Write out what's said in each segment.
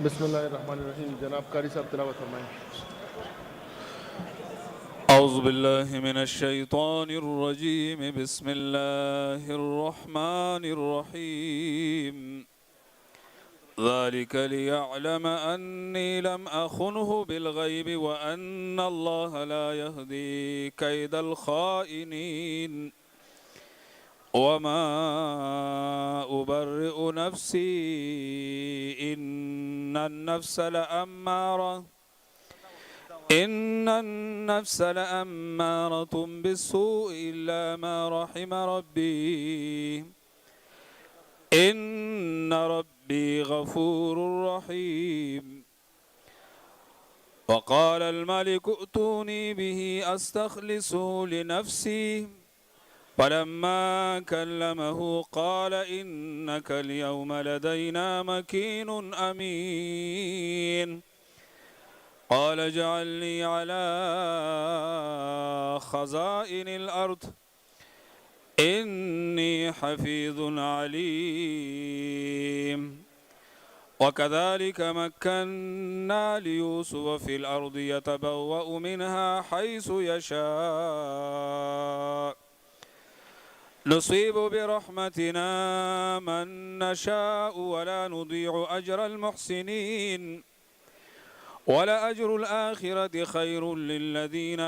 بسم اللہ الرحمن الرحیم. جناب قاری صاحب تلاوت فرمائیں. أعوذ بالله من الشيطان الرجيم بسم الله الرحمن الرحيم ذلك ليعلم أني لم أخنه بالغيب وأن الله لا يهدي كيد الخائنين وما أبرئ نفسي إن النفس لأمارة بالسوء إلا ما رحم ربي إن ربي غفور رحيم وقال الملك ائتوني به أستخلصه لنفسي فلما كلمه قال إنك اليوم لدينا مكين أمين قال اجعلني على خزائن الأرض إني حفيظ عليم وكذلك مكنا ليوسف في الأرض يتبوأ منها حيث يشاء نصيب برحمتنا من نشاء ولا نضيع أجر المحسنين ولأجر الآخرة خير للذين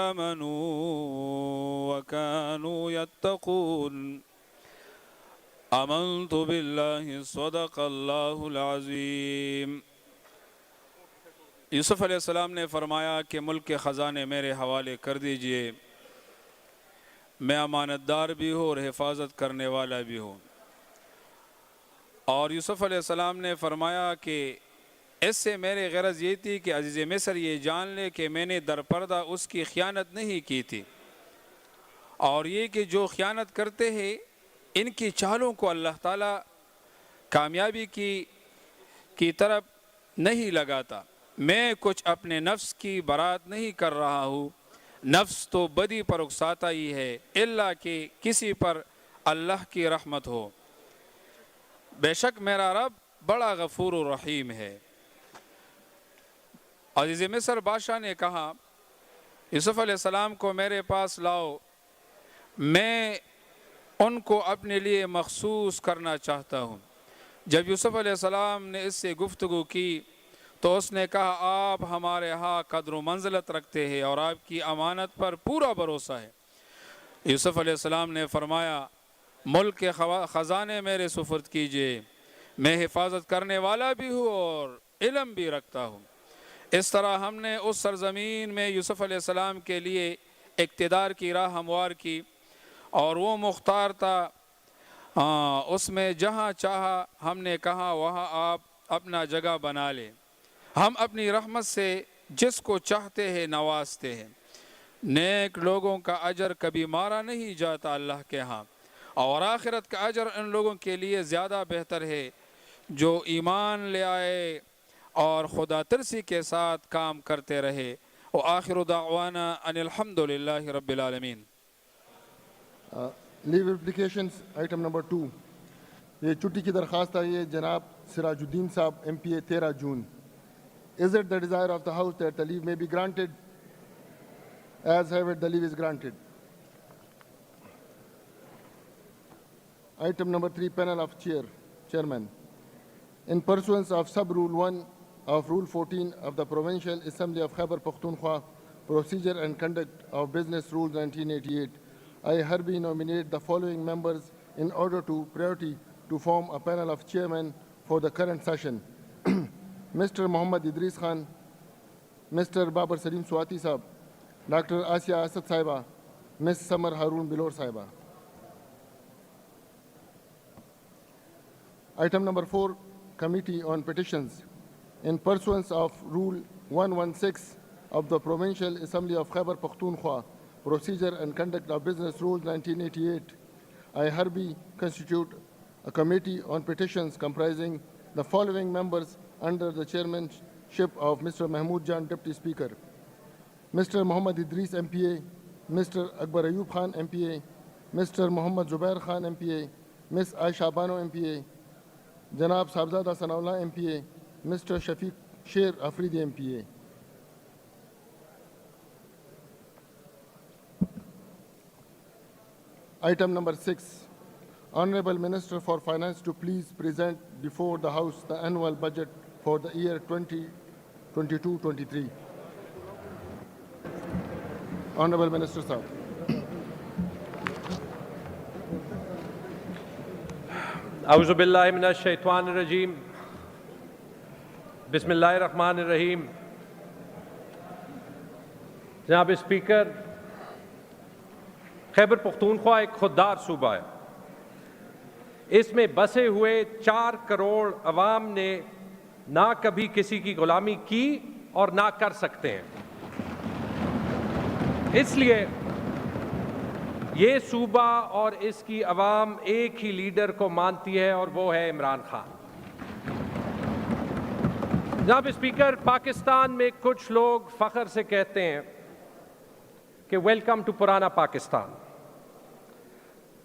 آمنوا وكانوا يتقون آمنت بالله صدق اللہ العظیم. یوسف علیہ السلام نے فرمایا کہ ملک کے خزانے میرے حوالے کر دیجئے، میں امانت دار بھی ہوں اور حفاظت کرنے والا بھی ہوں. اور یوسف علیہ السلام نے فرمایا کہ اس سے میرے غرض یہ تھی کہ عزیز مصر یہ جان لے کہ میں نے در پردہ اس کی خیانت نہیں کی تھی، اور یہ کہ جو خیانت کرتے ہیں ان کی چالوں کو اللہ تعالیٰ کامیابی کی طرف نہیں لگاتا. میں کچھ اپنے نفس کی برات نہیں کر رہا ہوں، نفس تو بدی پر اکساتا ہی ہے الا کہ کسی پر اللہ کی رحمت ہو. بے شک میرا رب بڑا غفور و رحیم ہے. عزیز مصر بادشاہ نے کہا یوسف علیہ السلام کو میرے پاس لاؤ، میں ان کو اپنے لیے مخصوص کرنا چاہتا ہوں. جب یوسف علیہ السلام نے اس سے گفتگو کی تو اس نے کہا آپ ہمارے ہاں قدر و منزلت رکھتے ہیں اور آپ کی امانت پر پورا بھروسہ ہے. یوسف علیہ السلام نے فرمایا ملک کے خزانے میرے سپرد کیجئے، میں حفاظت کرنے والا بھی ہوں اور علم بھی رکھتا ہوں. اس طرح ہم نے اس سرزمین میں یوسف علیہ السلام کے لیے اقتدار کی راہ ہموار کی، اور وہ مختار تھا اس میں جہاں چاہا ہم نے کہا وہاں آپ اپنا جگہ بنا لیں. ہم اپنی رحمت سے جس کو چاہتے ہیں نوازتے ہیں. نیک لوگوں کا اجر کبھی مارا نہیں جاتا اللہ کے ہاں، اور آخرت کا اجر ان لوگوں کے لیے زیادہ بہتر ہے جو ایمان لے آئے اور خدا ترسی کے ساتھ کام کرتے رہے. وآخر دعوانا ان الحمد للہ رب العالمین. لیو اپلیکیشنز آئٹم نمبر 2. یہ چھٹی کی درخواست آئی ہے جناب سراج الدین صاحب ایم پی اے 13 جون. Is it the desire of the House that the leave may be granted? As have it, the leave is granted. Item number 3, panel of chairman. In pursuance of sub-rule 1 of Rule 14 of the Provincial Assembly of Khyber Pakhtunkhwa, Procedure and Conduct of Business Rules 1988, I hereby nominate the following members in order to priority to form a panel of chairmen for the current session. Mr. Muhammad Idris Khan, Mr. Babar Salim Swati Sahab, Dr. Asya Asad Saiba, Ms. Samar Harun Bilor Saiba. Item number 4, Committee on Petitions. In pursuance of Rule 116 of the Provincial Assembly of Khyber Pakhtunkhwa, Procedure and Conduct of Business Rules 1988, I hereby constitute a Committee on Petitions comprising the following members under the chairmanship of Mr. Mahmood Jan, Deputy Speaker. Mr. Muhammad Idris, MPA, Mr. Akbar Ayub Khan, MPA, Mr. Muhammad Zubair Khan, MPA, Ms. Aisha Bano, MPA, Janab Sabzada Sanaullah, MPA, Mr. Shafiq Sher Afridi MPA. Item number 6, Honorable Minister for Finance to please present before the House the annual budget for the year 2022-23. Honorable Minister Sahab. اعوذ باللہ من الشیطان الرجیم بسم اللہ الرحمن الرحیم. جناب speaker, Khyber Pakhtunkhwa ایک خوددار صوبہ ہے. اس میں بسے ہوئے 4 کروڑ عوام نے نہ کبھی کسی کی غلامی کی اور نہ کر سکتے ہیں. اس لیے یہ صوبہ اور اس کی عوام ایک ہی لیڈر کو مانتی ہے اور وہ ہے عمران خان. جناب اسپیکر، پاکستان میں کچھ لوگ فخر سے کہتے ہیں کہ ویلکم ٹو پرانا پاکستان.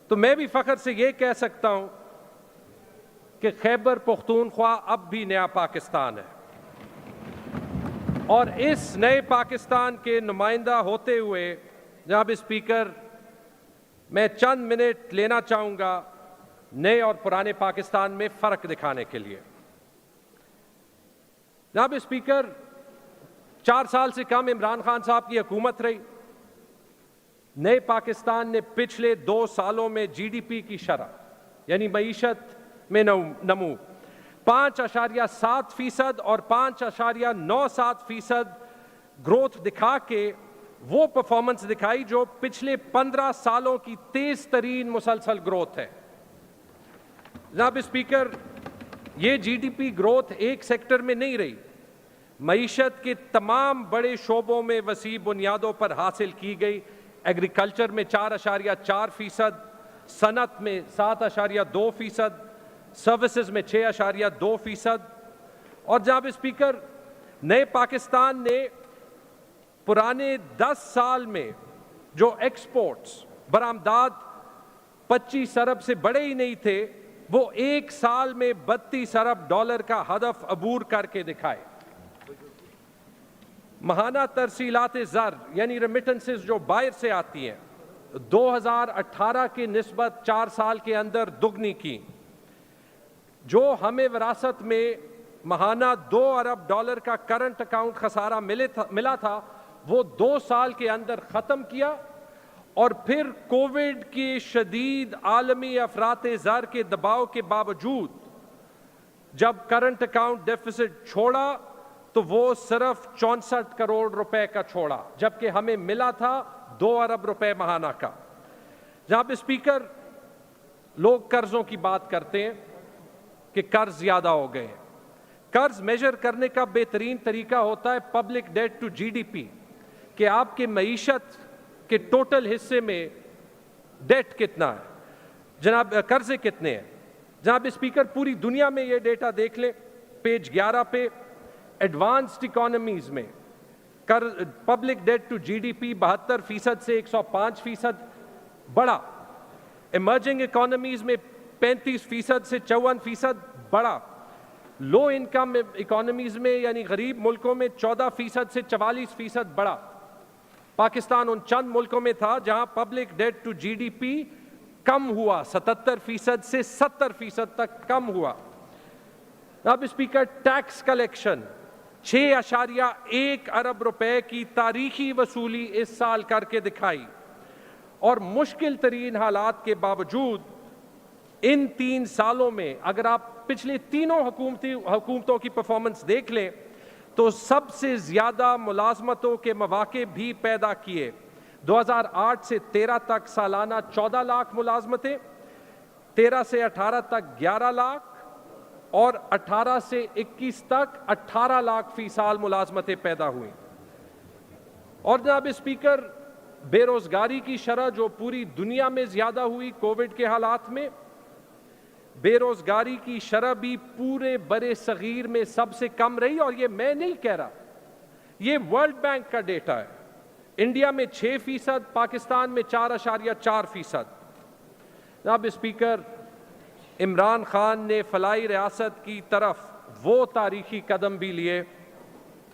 تو میں بھی فخر سے یہ کہہ سکتا ہوں کہ خیبر پختونخوا اب بھی نیا پاکستان ہے. اور اس نئے پاکستان کے نمائندہ ہوتے ہوئے جناب اسپیکر، میں چند منٹ لینا چاہوں گا نئے اور پرانے پاکستان میں فرق دکھانے کے لیے. جناب اسپیکر، 4 سال سے کم عمران خان صاحب کی حکومت رہی. نئے پاکستان نے پچھلے 2 سالوں میں جی ڈی پی کی شرح یعنی معیشت میں نمو 5.7% اور 5.97% گروتھ دکھا کے وہ پرفارمنس دکھائی جو پچھلے 15 سالوں کی تیز ترین مسلسل گروتھ ہے. جناب اسپیکر، یہ جی ڈی پی گروتھ ایک سیکٹر میں نہیں رہی. معیشت کے تمام بڑے شعبوں میں وسیع بنیادوں پر حاصل کی گئی. ایگریکلچر میں 4.4%، صنعت میں 7.2%، سروسز میں 6.2%. اور جناب اسپیکر، نئے پاکستان نے پرانے 10 سال میں جو ایکسپورٹس برآمدات 25 ارب سے بڑے ہی نہیں تھے، وہ 1 سال میں 32 ارب ڈالر کا ہدف عبور کر کے دکھائے. ماہانہ ترسیلات زر یعنی ریمیٹنسز جو باہر سے آتی ہیں 2018 کی نسبت 4 سال کے اندر دگنی کی. جو ہمیں وراثت میں ماہانہ 2 ارب ڈالر کا کرنٹ اکاؤنٹ خسارہ ملا تھا، وہ 2 سال کے اندر ختم کیا. اور پھر کووڈ کی شدید عالمی افراط زر کے دباؤ کے باوجود جب کرنٹ اکاؤنٹ ڈیفیسٹ چھوڑا تو وہ صرف 64 کروڑ روپے کا چھوڑا، جبکہ ہمیں ملا تھا 2 ارب روپے ماہانہ کا. جناب اسپیکر، لوگ قرضوں کی بات کرتے ہیں کہ قرض زیادہ ہو گئے. قرض میجر کرنے کا بہترین طریقہ ہوتا ہے public debt to G D P, کہ آپ کے معیشت کے ٹوٹل حصے میں ڈیٹ کتنا ہے، جناب قرضے کتنے ہیں. جناب اسپیکر، پوری دنیا میں یہ ڈیٹا دیکھ لیں. پیج 11 پہ ایڈوانسڈ اکانومیز میں public debt to G D P 72% سے 105% بڑا. ایمرجنگ اکانومیز میں 35% سے 54% بڑا. لو انکم اکانومیز میں یعنی غریب ملکوں میں 14% سے 44% بڑا. پاکستان ان چند ملکوں میں تھا جہاں public debt to G D P کم ہوا، 77% سے 70% تک کم ہوا. اب اسپیکر، ٹیکس کلیکشن 6.1 ارب روپے کی تاریخی وصولی اس سال کر کے دکھائی. اور مشکل ترین حالات کے باوجود ان 3 سالوں میں اگر آپ پچھلے تینوں حکومتوں کی پرفارمنس دیکھ لیں تو سب سے زیادہ ملازمتوں کے مواقع بھی پیدا کیے. 2008 سے 13 تک سالانہ 14 لاکھ ملازمتیں، 13 سے 18 تک 11 لاکھ اور 18 سے 21 تک 18 لاکھ فی سال ملازمتیں پیدا ہوئیں. اور جناب اسپیکر، بے روزگاری کی شرح جو پوری دنیا میں زیادہ ہوئی کووڈ کے حالات میں، بے روزگاری کی شرح بھی پورے برے صغیر میں سب سے کم رہی. اور یہ میں نہیں کہہ رہا، یہ ورلڈ بینک کا ڈیٹا ہے. انڈیا میں 6%، پاکستان میں 4.4%. جناب اسپیکر، عمران خان نے فلاحی ریاست کی طرف وہ تاریخی قدم بھی لیے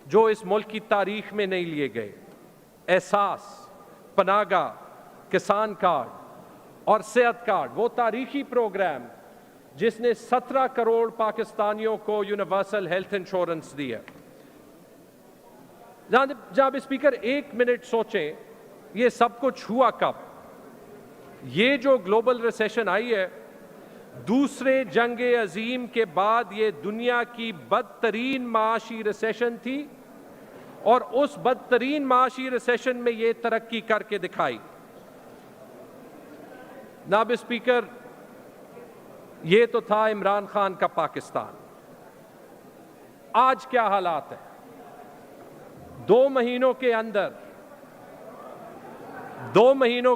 جو اس ملک کی تاریخ میں نہیں لیے گئے. احساس, پناہ گاہ, کسان کارڈ اور صحت کارڈ, وہ تاریخی پروگرام جس نے 17 کروڑ پاکستانیوں کو یونیورسل ہیلتھ انشورنس دی ہے. جناب اسپیکر, 1 منٹ سوچیں, یہ سب کچھ ہوا کب؟ یہ جو گلوبل ریسیشن آئی ہے, دوسرے جنگ عظیم کے بعد یہ دنیا کی بدترین معاشی ریسیشن تھی, اور اس بدترین معاشی ریسیشن میں یہ ترقی کر کے دکھائی. جناب اسپیکر, یہ تو تھا عمران خان کا پاکستان. آج کیا حالات ہیں؟ 2 مہینوں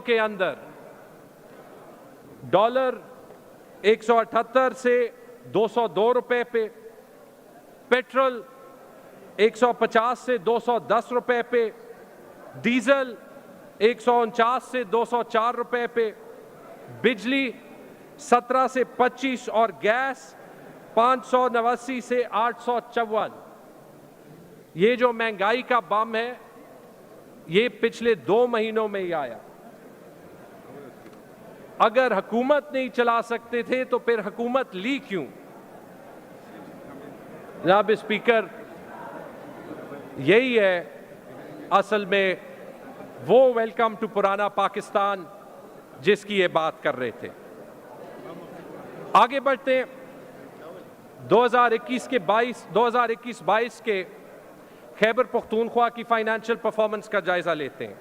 کے اندر ڈالر 178 سے 202 روپے پہ, پیٹرول 150 سے 210 روپے پہ, ڈیزل 149 سے 204 روپے پہ, بجلی 17 سے 25 اور گیس 589 سے 854. یہ جو مہنگائی کا بم ہے یہ پچھلے 2 مہینوں میں ہی آیا. اگر حکومت نہیں چلا سکتے تھے تو پھر حکومت لی کیوں؟ جناب اسپیکر, یہی ہے اصل میں وہ ویلکم ٹو پرانا پاکستان جس کی یہ بات کر رہے تھے. آگے بڑھتے ہیں. 2021-22 کے خیبر پختونخوا کی فائنینشیل پرفارمنس کا جائزہ لیتے ہیں.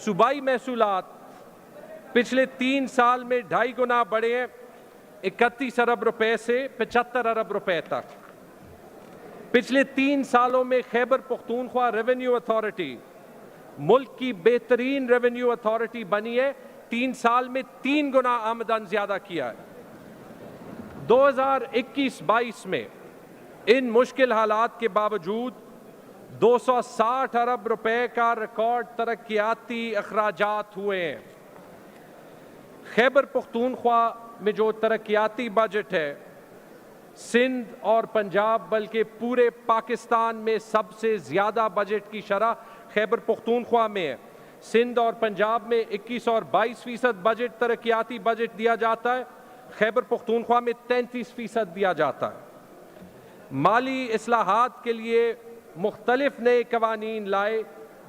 صوبائی محصولات پچھلے 3 سال میں 2.5 گنا بڑھے ہیں, 31 ارب روپے سے 75 ارب روپے تک. پچھلے 3 سالوں میں خیبر پختونخوا ریونیو اتھارٹی ملک کی بہترین ریونیو اتھارٹی بنی ہے. 3 سال میں 3 گنا آمدن زیادہ کیا ہے. 2021-22 میں ان مشکل حالات کے باوجود 260 ارب روپے کا ریکارڈ ترقیاتی اخراجات ہوئے ہیں. خیبر پختونخوا میں جو ترقیاتی بجٹ ہے, سندھ اور پنجاب بلکہ پورے پاکستان میں سب سے زیادہ بجٹ کی شرح خیبر پختونخوا میں ہے. سندھ اور پنجاب میں 21 اور 22% بجٹ ترقیاتی بجٹ دیا جاتا ہے, خیبر پختونخوا میں 33% دیا جاتا ہے. مالی اصلاحات کے لیے مختلف نئے قوانین لائے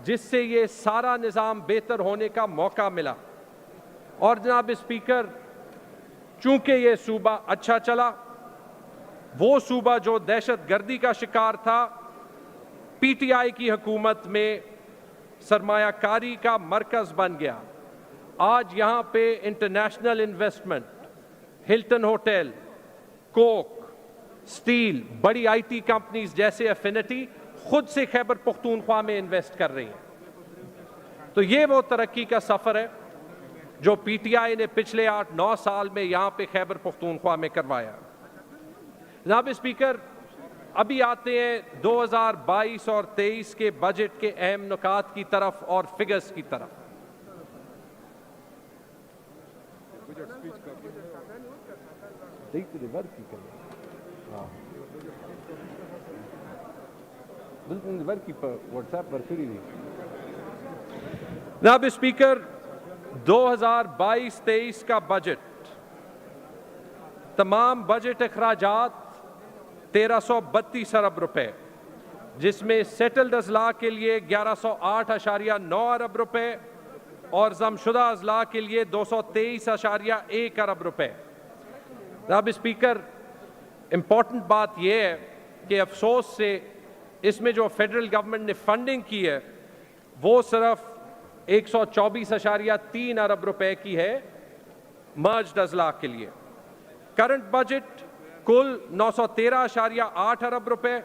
جس سے یہ سارا نظام بہتر ہونے کا موقع ملا. اور جناب اسپیکر, چونکہ یہ صوبہ اچھا چلا, وہ صوبہ جو دہشت گردی کا شکار تھا, پی ٹی آئی کی حکومت میں سرمایہ کاری کا مرکز بن گیا. آج یہاں پہ انٹرنیشنل انویسٹمنٹ, ہلٹن ہوٹل, کوک, سٹیل, بڑی آئی ٹی کمپنیز جیسے افینٹی خود سے خیبر پختونخوا میں انویسٹ کر رہی ہیں. تو یہ وہ ترقی کا سفر ہے جو پی ٹی آئی نے پچھلے 8-9 سال میں یہاں پہ خیبر پختونخوا میں کروایا. جناب اسپیکر, ابھی آتے ہیں 2022 اور 23 کے بجٹ کے اہم نکات کی طرف اور فگرز کی طرف. جناب اسپیکر, 2022-23 کا بجٹ, تمام بجٹ اخراجات 1332 ارب روپے, جس میں سیٹلڈ اضلاع کے لیے 1108.9 ارب روپے اور ضم شدہ اضلاع کے لیے 223.1 ارب روپے. جناب اسپیکر, امپورٹنٹ بات یہ ہے کہ افسوس سے اس میں جو فیڈرل گورنمنٹ نے فنڈنگ کی ہے وہ صرف 124.3 ارب روپے کی ہے مرجڈ اضلاع کے لیے. کرنٹ بجٹ کل 913.8 ارب روپے,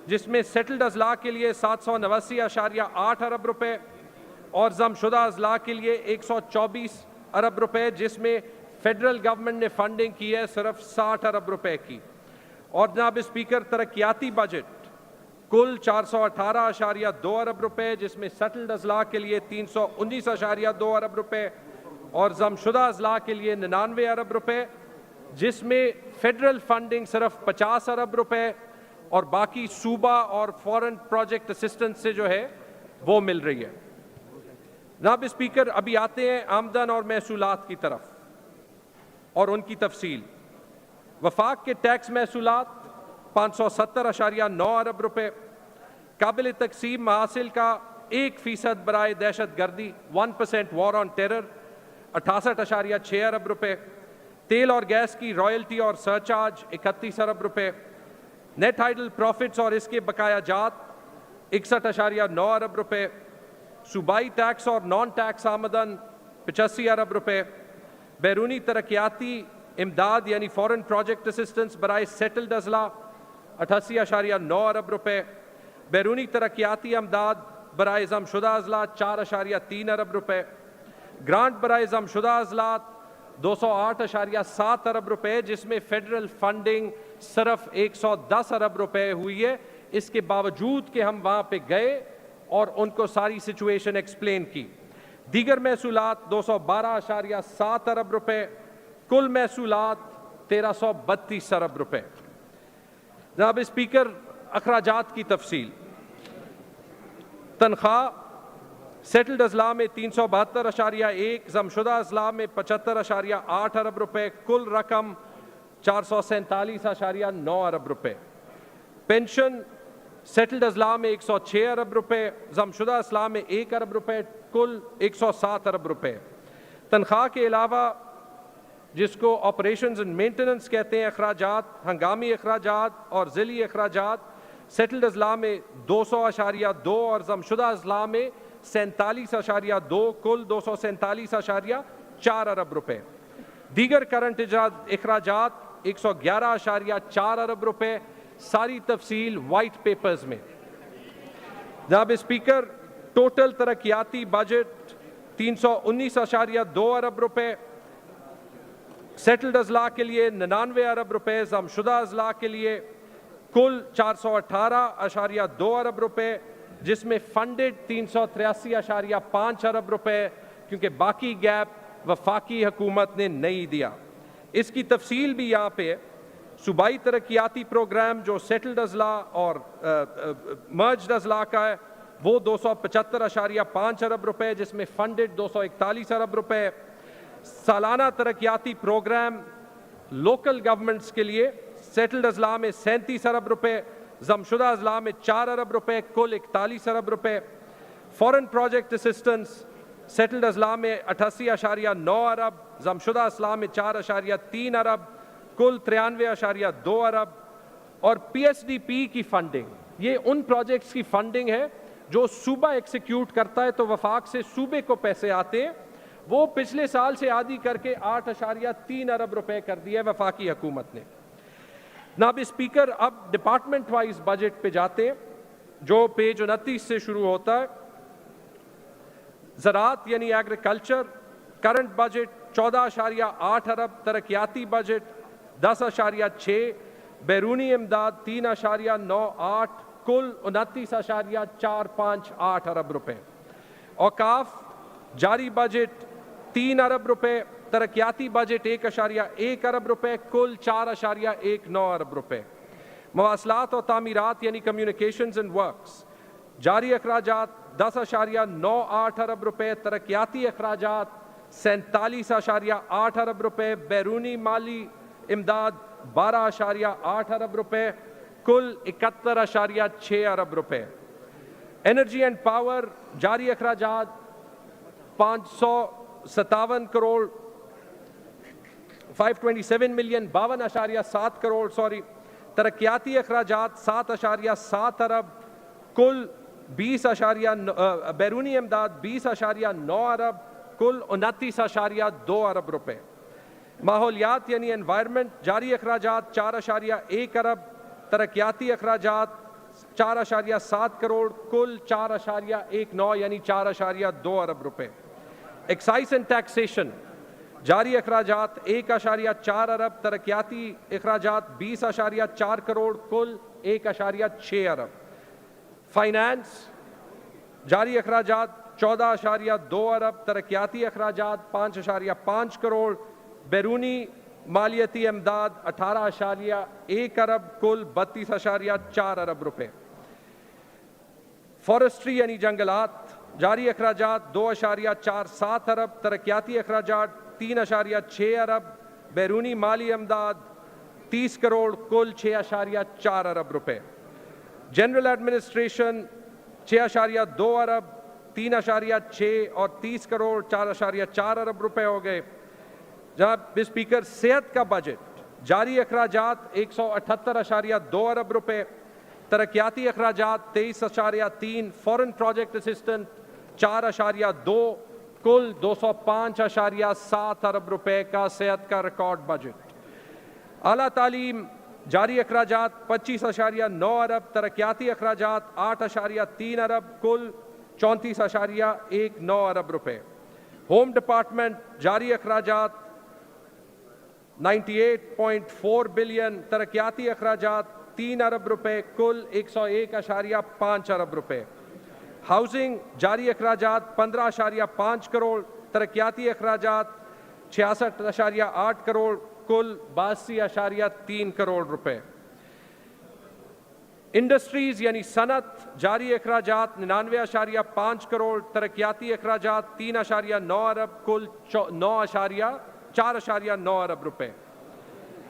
جس میں سیٹلڈ اضلاع کے لیے 789.8 ارب روپے اور ضم شدہ اضلاع کے لیے 124 ارب روپے, جس میں فیڈرل گورنمنٹ نے فنڈنگ کی ہے صرف 60 ارب روپے کی. اور جناب اسپیکر, ترقیاتی بجٹ کل 418.2 ارب روپے, جس میں سیٹلڈ اضلاع کے لیے 319.2 ارب روپے اور ضم شدہ اضلاع کے لیے 99 ارب روپے جس میں فیڈرل فنڈنگ صرف 50 ارب روپے اور باقی صوبہ اور فورن پروجیکٹ اسسٹنس سے جو ہے وہ مل رہی ہے۔ جناب اسپیکر، ابھی آتے ہیں آمدن اور محصولات کی طرف اور ان کی تفصیل۔ وفاق کے ٹیکس محصولات 570.9 ارب روپے، قابل تقسیم محاصل کا 1% برائے دہشت گردی 1% وار آن ٹیرر 68.6 ارب روپے، تیل اور گیس کی رائلٹی اور سرچارج 31 ارب روپے، نیٹ ہائیڈل پروفٹس اور اس کے بقایا جات 61.9 ارب روپے، صوبائی ٹیکس اور نان ٹیکس آمدن 85 ارب روپے، بیرونی ترقیاتی امداد یعنی فورن پروجیکٹ اسسٹنس برائے سیٹلڈ اضلاع 88.9 ارب روپے، بیرونی ترقیاتی امداد برائے ضم شدہ اضلاع 4.3 ارب روپے، گرانٹ برائے ضم شدہ اضلاع 208.7 ارب روپے، جس میں فیڈرل فنڈنگ صرف 110 ارب روپے ہوئی ہے، اس کے باوجود کہ ہم وہاں پہ گئے اور ان کو ساری سچویشن ایکسپلین کی۔ دیگر محصولات 212.7 ارب روپے، کل محصولات 1332 ارب روپے۔ جناب اسپیکر، اخراجات کی تفصیل۔ تنخواہ سیٹلڈ اضلاع میں 372.1، ضم شدہ اضلاع میں 75.8 ارب روپے، کل رقم 447.9 ارب روپے۔ پینشن سیٹلڈ اضلاع میں 106 ارب روپے، ضم شدہ اضلاع میں 1 ارب روپے، کل 107 ارب روپے۔ تنخواہ کے علاوہ جس کو آپریشنز اینڈ مینٹیننس کہتے ہیں، اخراجات، ہنگامی اخراجات اور ذیلی اخراجات سیٹلڈ اضلاع میں 200.2 اور ضم شدہ اضلاع میں 47.2، کل 247.4 ارب روپے۔ دیگر کرنٹ اخراجات 111.4 ارب روپے، ساری تفصیل وائٹ پیپرز میں۔ جناب اسپیکر، ٹوٹل ترقیاتی بجٹ 319.2 ارب روپے، سیٹلڈ اضلاع کے لیے 99 ارب روپے، ضم شدہ اضلاع کے لیے کل 418.2 ارب روپے، جس میں فنڈڈ 383.5 ارب روپے، کیونکہ باقی گیپ وفاقی حکومت نے نہیں دیا۔ اس کی تفصیل بھی یہاں پہ ہے۔ صوبائی ترقیاتی پروگرام جو سیٹلڈ اضلاع اور مرجڈ اضلاع کا ہے وہ 275.5 ارب روپے، جس میں فنڈڈ 241 ارب روپے۔ سالانہ ترقیاتی پروگرام لوکل گورنمنٹس کے لیے سیٹلڈ اضلاع میں 37 ارب روپے، ضم شدہ اضلاع میں 4 ارب روپے، کل 41 ارب روپے۔ فورن پروجیکٹ اسسٹنس سیٹلڈ اضلاع میں 88.9 ارب، ضم شدہ اضلاع میں 4.3 ارب، کل 93.2 ارب۔ اور پی ایس ڈی پی کی فنڈنگ، یہ ان پروجیکٹس کی فنڈنگ ہے جو صوبہ ایکسیکیوٹ کرتا ہے تو وفاق سے صوبے کو پیسے آتے ہیں، وہ پچھلے سال سے آدھی کر کے 8.3 ارب روپے کر دیا ہے وفاقی حکومت نے۔ جناب اسپیکر، اب ڈپارٹمنٹ وائز بجٹ پہ جاتے ہیں جو پیج 29 سے شروع ہوتا ہے۔ زراعت یعنی ایگریکلچر، کرنٹ بجٹ 14.8 ارب، ترقیاتی بجٹ 10.6، بیرونی امداد 3.98، کل 29.458 ارب روپے۔ اوقاف جاری بجٹ 3 ارب روپے، ترقیاتی بجٹ 1.1 ارب روپے، کل 4.19 ارب روپے۔ مواصلات اور تعمیرات یعنی کمیونیکیشنز اینڈ ورکس، جاری اخراجات 10.98 ارب روپے، ترقیاتی اخراجات 47.8 ارب روپے، بیرونی مالی امداد 12.8 ارب روپے، کل 71.6 ارب روپے۔ انرجی اینڈ پاور جاری اخراجات 527 کروڑ 527 ملین 52.7 کروڑ ترقیاتی اخراجات 7.7 ارب، کل 20 بیرونی امداد 20.9 ارب، کل 29.2 ارب روپے۔ ماحولیات یعنی انوائرمنٹ، جاری اخراجات 4.1 ارب، ترقیاتی اخراجات 4.7 کروڑ، کل 4.19 یعنی 4.2 ارب روپے۔ ایکسائز اینڈ ٹیکسیشن، جاری اخراجات 1.4 ارب، ترقیاتی اخراجات 20.4 کروڑ، کل 1.6 ارب۔ فائنانس، جاری اخراجات 14.2 ارب، ترقیاتی اخراجات 5.5 کروڑ، بیرونی مالیتی امداد 18.1 ارب کل 32.4 ارب روپے. فارسٹری یعنی جنگلات جاری اخراجات 2.47 ارب، ترقیاتی اخراجات 3.6 ارب، بیرونی مالی امداد 30 کروڑ کل 6.4 ارب روپے. جنرل ایڈمنسٹریشن 6.2 ارب، 3.6 اور 30 کروڑ 4.4 ارب روپے ہو گئے. جناب اسپیکر، صحت کا بجٹ جاری اخراجات 178.2 ارب روپے، ترقیاتی اخراجات 23.3، فورن پروجیکٹ اسسٹنٹ 4.2، کل 205.7 ارب روپے کا صحت کا ریکارڈ بجٹ. اعلیٰ تعلیم جاری اخراجات 25.9 ارب، ترقیاتی اخراجات 8.3 ارب، کل 34.19 ارب روپے. ہوم ڈپارٹمنٹ جاری اخراجات 98.4 بلین، ترقیاتی اخراجات 3 ارب روپے، کل 101.5 ارب روپے. ہاؤسنگ جاری اخراجات 15.5 کروڑ، ترقیاتی اخراجات 66.8 کروڑ، کل 82.3 کروڑ روپے. انڈسٹریز یعنی صنعت جاری اخراجات 99.5 کروڑ، ترقیاتی اخراجات 3.9 ارب، کل 4.9 ارب روپے.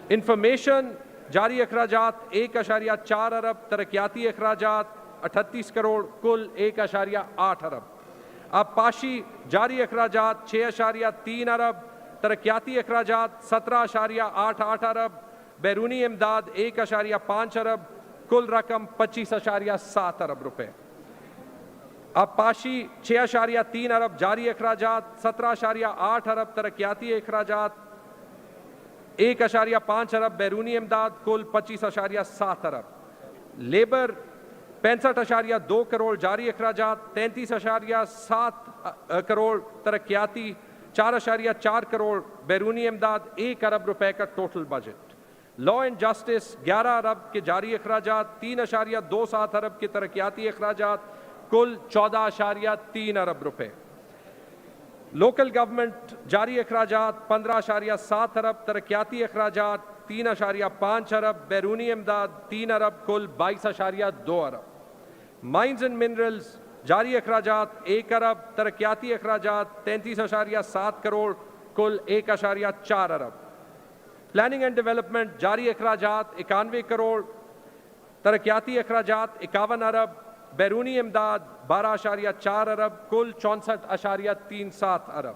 انفارمیشن جاری اخراجات 1.4 ارب، ترقیاتی اخراجات 38 کروڑ، کل 1.8 ارب. آبپاشی جاری اخراجات 6.3 ارب، ترقیاتی اخراجات 17.88 ارب، بیرونی امداد 1.5 ارب، کل رقم 25.7 ارب روپے. آبپاشی 6.3 ارب جاری اخراجات، 17.8 ارب ترقیاتی اخراجات، 1.5 ارب بیرونی امداد، کل 25.7 ارب. لیبر 65.2 کروڑ جاری اخراجات، 33.7 کروڑ ترقیاتی، 4.4 کروڑ بیرونی امداد، 1 ارب روپے کا total budget. Law and justice 11 ارب کے جاری اخراجات، 3.27 ارب کے ترقیاتی اخراجات، کل 14.3 ارب روپے. لوکل گورنمنٹ جاری اخراجات 15.7 ارب، ترقیاتی اخراجات 3.5 ارب، بیرونی امداد 3 ارب، کل 22.2 ارب. مائنز اینڈ منرلز جاری اخراجات 1 ارب، ترقیاتی اخراجات 33.7 کروڑ، کل 1.4 ارب. پلاننگ اینڈ ڈیولپمنٹ جاری اخراجات 91 کروڑ، ترقیاتی اخراجات 51 ارب، بیرونی امداد 12.4 ارب، کل 64.37 ارب.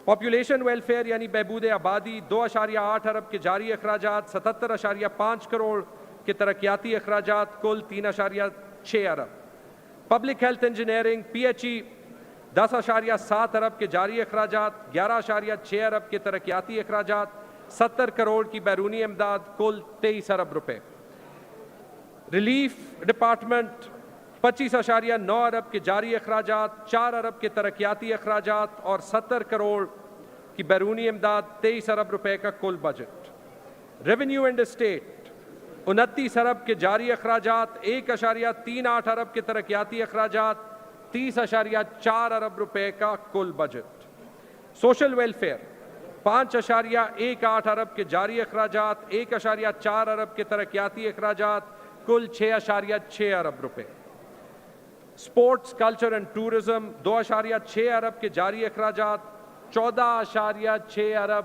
پاپولیشن ویلفیئر یعنی بہبود آبادی 2.8 ارب کے جاری اخراجات، 77.5 کروڑ کے ترقیاتی اخراجات، کل 3.6 ارب. Public health engineering P H E 10.7 ارب کے جاری اخراجات، 11.6 ارب کے ترقیاتی اخراجات، 70 کروڑ کی بیرونی امداد، کل 23 ارب روپے. ریلیف ڈپارٹمنٹ 25.9 ارب کے جاری اخراجات، 4 ارب کے ترقیاتی اخراجات اور 70 کروڑ کی بیرونی امداد، 23 ارب روپے کا کل بجٹ. ریونیو اینڈ اسٹیٹ 29 ارب کے جاری اخراجات، 1.38 ارب کے ترقیاتی اخراجات، 30.4 ارب روپے کا کل بجٹ. سوشل ویلفیئر 5.18 ارب کے جاری اخراجات، 1.4 ارب کے ترقیاتی اخراجات، کل 6.6 ارب روپے. اسپورٹس کلچر اینڈ ٹورزم 2.6 ارب کے جاری اخراجات، 14.6 ارب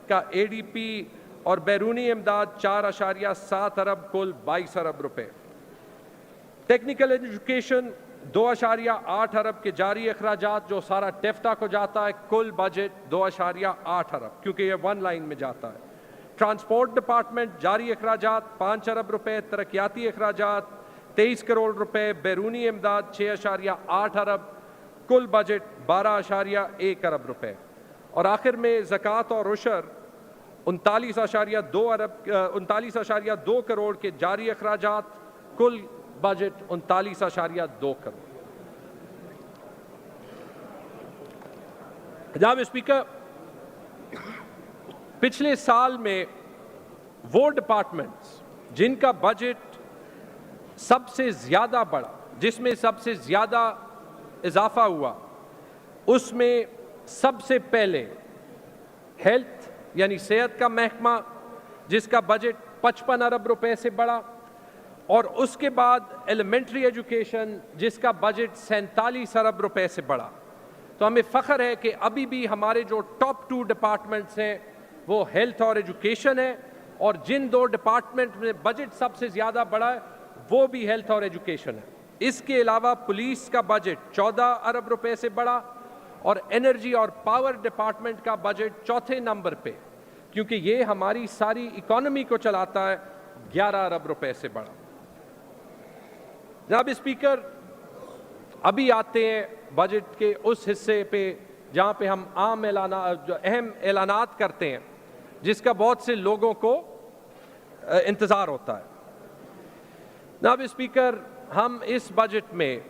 کا اے ڈی پی اور بیرونی امداد 4.7 ارب، کل 22 ارب روپے. ٹیکنیکل ایجوکیشن 2.8 ارب کے جاری اخراجات جو سارا ٹیفٹا کو جاتا ہے، کل بجٹ 2.8 ارب کیونکہ یہ ون لائن میں جاتا ہے. ٹرانسپورٹ ڈپارٹمنٹ جاری اخراجات 5 ارب روپے، ترقیاتی اخراجات 23 کروڑ روپے، بیرونی امداد 6.8 ارب، کل بجٹ 12.1 ارب روپے. اور آخر میں زکوٰۃ اور عشر 39.2 کروڑ کے جاری اخراجات، کل بجٹ 39.2 کروڑ. جناب اسپیکر، پچھلے سال میں وہ ڈپارٹمنٹس جن کا بجٹ سب سے زیادہ بڑھا، جس میں سب سے زیادہ اضافہ ہوا، اس میں سب سے پہلے ہیلتھ یعنی صحت کا محکمہ جس کا بجٹ 55 ارب روپے سے بڑھا، اور اس کے بعد ایلیمنٹری ایجوکیشن جس کا بجٹ 47 ارب روپے سے بڑھا۔ تو ہمیں فخر ہے کہ ابھی بھی ہمارے جو ٹاپ 2 ڈپارٹمنٹس ہیں وہ ہیلتھ اور ایجوکیشن ہے، اور جن 2 ڈپارٹمنٹ میں بجٹ سب سے زیادہ بڑھا ہے وہ بھی ہیلتھ اور ایجوکیشن ہے۔ اس کے علاوہ پولیس کا بجٹ 14 ارب روپے سے بڑھا، اور انرجی اور پاور ڈپارٹمنٹ کا بجٹ 4تھے نمبر پہ، کیونکہ یہ ہماری ساری اکانومی کو چلاتا ہے، 11 ارب روپے سے بڑھا۔ جناب اسپیکر، ابھی آتے ہیں بجٹ کے اس حصے پہ جہاں پہ ہم عام اہم اعلانات کرتے ہیں جس کا بہت سے لوگوں کو انتظار ہوتا ہے۔ جناب اسپیکر، ہم اس بجٹ میں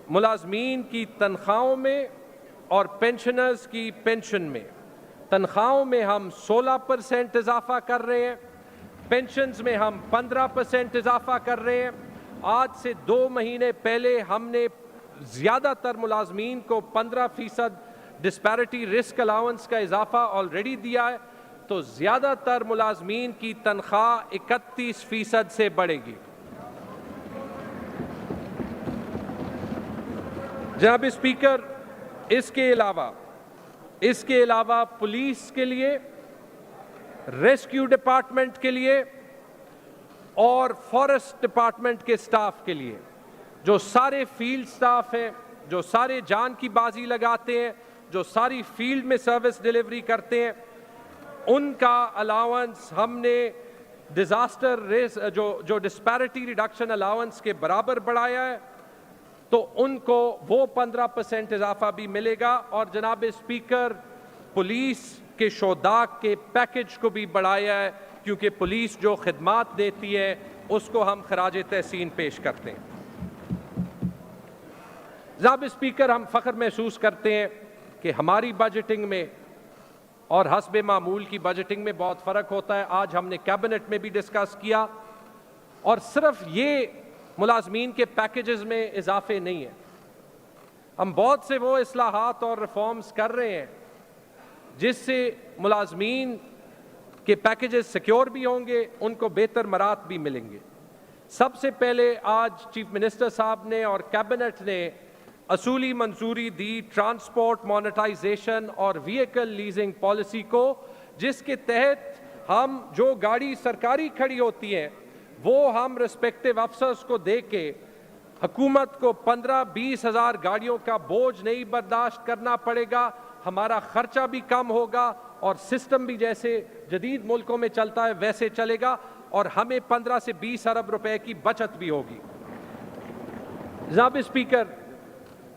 ملازمین کی تنخواہوں میں اور پینشنرز کی پینشن میں، تنخواہوں میں ہم 16% اضافہ کر رہے ہیں، پینشنز میں ہم 15% اضافہ کر رہے ہیں۔ آج سے 2 مہینے پہلے ہم نے زیادہ تر ملازمین کو 15% ڈسپیرٹی رسک الاؤنس کا اضافہ آلریڈی دیا ہے، تو زیادہ تر ملازمین کی تنخواہ 31% سے بڑھے گی۔ جناب اسپیکر، اس کے علاوہ پولیس کے لیے، ریسکیو ڈپارٹمنٹ کے لیے اور فارسٹ ڈپارٹمنٹ کے سٹاف کے لیے، جو سارے فیلڈ سٹاف ہیں، جو سارے جان کی بازی لگاتے ہیں، جو ساری فیلڈ میں سروس ڈیلیوری کرتے ہیں، ان کا الاؤنس ہم نے ڈیزاسٹر جو ڈسپیرٹی ریڈکشن الاؤنس کے برابر بڑھایا ہے، تو ان کو وہ 15% اضافہ بھی ملے گا۔ اور جناب اسپیکر، پولیس کے شہداء کے پیکج کو بھی بڑھایا ہے، کیونکہ پولیس جو خدمات دیتی ہے اس کو ہم خراج تحسین پیش کرتے ہیں۔ جناب اسپیکر، ہم فخر محسوس کرتے ہیں کہ ہماری بجٹنگ میں اور حسب معمول کی بجٹنگ میں بہت فرق ہوتا ہے۔ آج ہم نے کیبنٹ میں بھی ڈسکس کیا، اور صرف یہ ملازمین کے پیکیجز میں اضافے نہیں ہیں، ہم بہت سے وہ اصلاحات اور ریفارمز کر رہے ہیں جس سے ملازمین کے پیکیجز سیکیور بھی ہوں گے، ان کو بہتر مرات بھی ملیں گے۔ سب سے پہلے آج چیف منسٹر صاحب نے اور کیبنٹ نے اصولی منظوری دی ٹرانسپورٹ مانیٹائزیشن اور وہیکل لیزنگ پالیسی کو، جس کے تحت ہم جو گاڑی سرکاری کھڑی ہوتی ہیں وہ ہم ریسپیکٹیو افسرز کو دے کے حکومت کو 15-20 ہزار گاڑیوں کا بوجھ نہیں برداشت کرنا پڑے گا، ہمارا خرچہ بھی کم ہوگا اور سسٹم بھی جیسے جدید ملکوں میں چلتا ہے ویسے چلے گا، اور ہمیں 15 سے 20 ارب روپے کی بچت بھی ہوگی۔ جناب اسپیکر،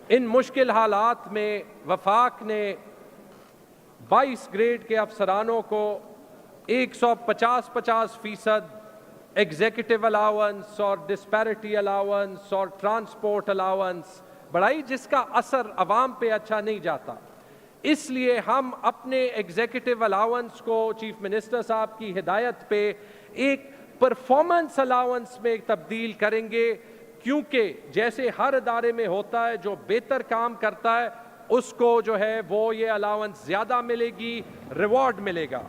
ان مشکل حالات میں وفاق نے 22 گریڈ کے افسرانوں کو 150% ایگزیکٹو الاؤنس اور ڈسپیرٹی الاؤنس اور ٹرانسپورٹ الاؤنس بڑھائی، جس کا اثر عوام پہ اچھا نہیں جاتا۔ اس لیے ہم اپنے ایگزیکٹو الاؤنس کو چیف منسٹر صاحب کی ہدایت پہ ایک پرفارمنس الاؤنس میں تبدیل کریں گے، کیونکہ جیسے ہر ادارے میں ہوتا ہے جو بہتر کام کرتا ہے اس کو جو ہے وہ یہ الاؤنس زیادہ ملے گی، ریوارڈ ملے گا۔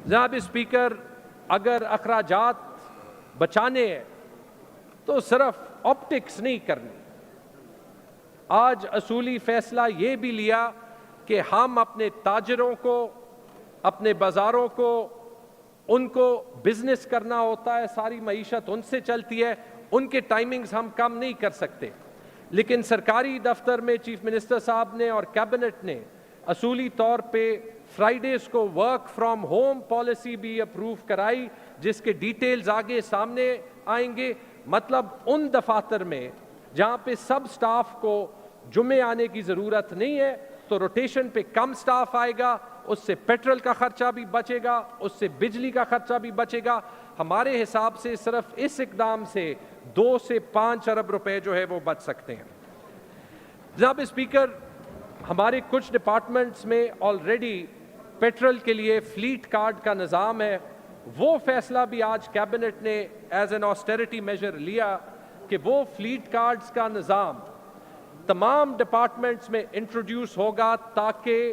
جناب اسپیکر، اگر اخراجات بچانے ہیں تو صرف آپٹکس نہیں کرنی۔ آج اصولی فیصلہ یہ بھی لیا کہ ہم اپنے تاجروں کو، اپنے بازاروں کو، ان کو بزنس کرنا ہوتا ہے، ساری معیشت ان سے چلتی ہے، ان کے ٹائمنگز ہم کم نہیں کر سکتے، لیکن سرکاری دفتر میں چیف منسٹر صاحب نے اور کیبنٹ نے اصولی طور پہ فرائیڈیز کو ورک فرام ہوم پالیسی بھی اپروو کرائی، جس کے ڈیٹیلز آگے سامنے آئیں گے۔ مطلب ان دفاتر میں جہاں پہ سب سٹاف کو جمعے آنے کی ضرورت نہیں ہے تو روٹیشن پہ کم سٹاف آئے گا، اس سے پیٹرول کا خرچہ بھی بچے گا، اس سے بجلی کا خرچہ بھی بچے گا۔ ہمارے حساب سے صرف اس اقدام سے 2 سے 5 ارب روپے جو ہے وہ بچ سکتے ہیں۔ جناب اسپیکر، ہمارے کچھ ڈپارٹمنٹس میں آلریڈی پیٹرول کے لیے فلیٹ کارڈ کا نظام ہے، وہ فیصلہ بھی آج کیبنٹ نے ایز این آسٹیرٹی میجر لیا کہ وہ فلیٹ کارڈز کا نظام تمام ڈپارٹمنٹس میں انٹروڈیوس ہوگا، تاکہ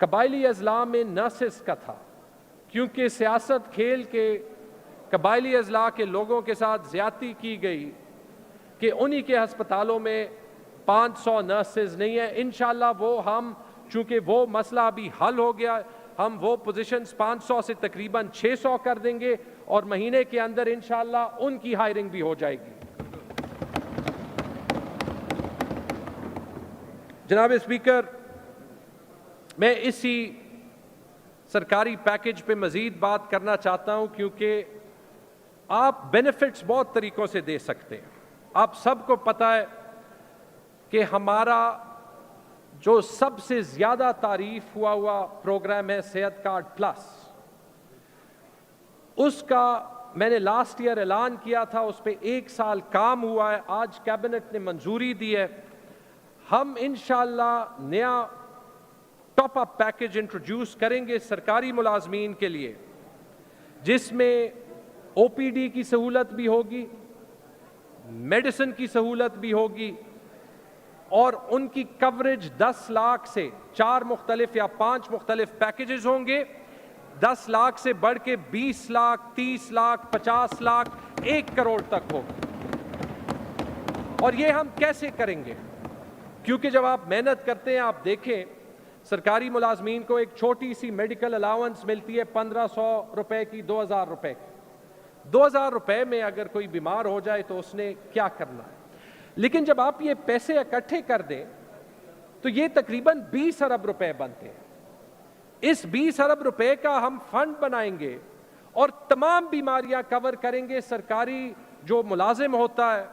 قبائلی اضلاع میں نرسز کا تھا، کیونکہ سیاست کھیل کے قبائلی اضلاع کے لوگوں کے ساتھ زیادتی کی گئی کہ انہی کے ہسپتالوں میں 500 نرسز نہیں ہیں. انشاءاللہ وہ ہم چونکہ وہ مسئلہ ابھی حل ہو گیا، ہم وہ پوزیشنز 500 سے تقریباً 600 کر دیں گے اور مہینے کے اندر انشاءاللہ ان کی ہائرنگ بھی ہو جائے گی. جناب اسپیکر، میں اسی سرکاری پیکج پہ مزید بات کرنا چاہتا ہوں، کیونکہ آپ بینیفٹس بہت طریقوں سے دے سکتے ہیں. آپ سب کو پتہ ہے کہ ہمارا جو سب سے زیادہ تعریف ہوا پروگرام ہے صحت کارڈ پلس. اس کا میں نے لاسٹ ایئر اعلان کیا تھا، اس پہ 1 سال کام ہوا ہے، آج کیبنٹ نے منظوری دی ہے. ہم انشاءاللہ نیا ٹاپ اپ پیکج انٹروڈیوس کریں گے سرکاری ملازمین کے لیے، جس میں او پی ڈی کی سہولت بھی ہوگی، میڈیسن کی سہولت بھی ہوگی، اور ان کی کوریج 10 لاکھ سے 4 مختلف یا 5 مختلف پیکیجز ہوں گے. 10 لاکھ سے بڑھ کے 20 لاکھ، 30 لاکھ، 50 لاکھ، 1 کروڑ تک ہوگی. اور یہ ہم کیسے کریں گے؟ کیونکہ جب آپ محنت کرتے ہیں، آپ دیکھیں سرکاری ملازمین کو ایک چھوٹی سی میڈیکل الاؤنس ملتی ہے 1500 روپے کی، 2000 روپے کی. 2000 روپے میں اگر کوئی بیمار ہو جائے تو اس نے کیا کرنا ہے؟ لیکن جب آپ یہ پیسے اکٹھے کر دیں تو یہ تقریباً 20 ارب روپے بنتے ہیں. اس 20 ارب روپے کا ہم فنڈ بنائیں گے اور تمام بیماریاں کور کریں گے. سرکاری جو ملازم ہوتا ہے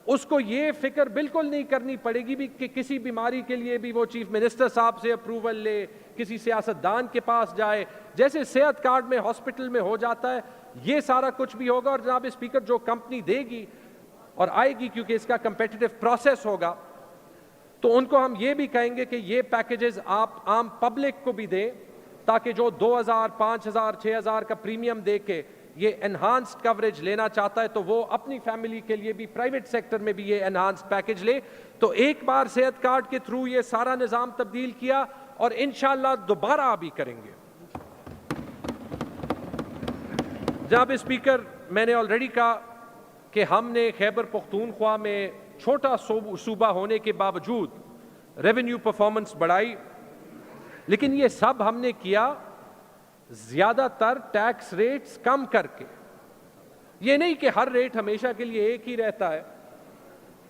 اس کو یہ فکر بالکل نہیں کرنی پڑے گی بھی کہ کسی بیماری کے لیے بھی وہ چیف منسٹر صاحب سے اپروول لے، کسی سیاستدان کے پاس جائے. جیسے صحت کارڈ میں ہاسپٹل میں ہو جاتا ہے، یہ سارا کچھ بھی ہوگا. اور جناب اسپیکر، جو کمپنی دے گی اور آئے گی، کیونکہ اس کا کمپیٹیٹو پروسیس ہوگا، تو ان کو ہم یہ بھی کہیں گے کہ یہ پیکیجز آپ عام پبلک کو بھی دیں، تاکہ جو 2000 5000 6000 کا پریمیم دے کے یہ انہانسڈ کوریج لینا چاہتا ہے تو وہ اپنی فیملی کے لیے بھی پرائیویٹ سیکٹر میں بھی یہ انہانسڈ پیکیج لے. تو ایک بار صحت کارڈ کے تھرو یہ سارا نظام تبدیل کیا اور انشاءاللہ دوبارہ ابھی کریں گے. جناب اسپیکر، میں نے آلریڈی کہا کہ ہم نے خیبر پختونخوا میں چھوٹا صوبہ ہونے کے باوجود ریونیو پرفارمنس بڑھائی، لیکن یہ سب ہم نے کیا زیادہ تر ٹیکس ریٹس کم کر کے. یہ نہیں کہ ہر ریٹ ہمیشہ کے لیے ایک ہی رہتا ہے،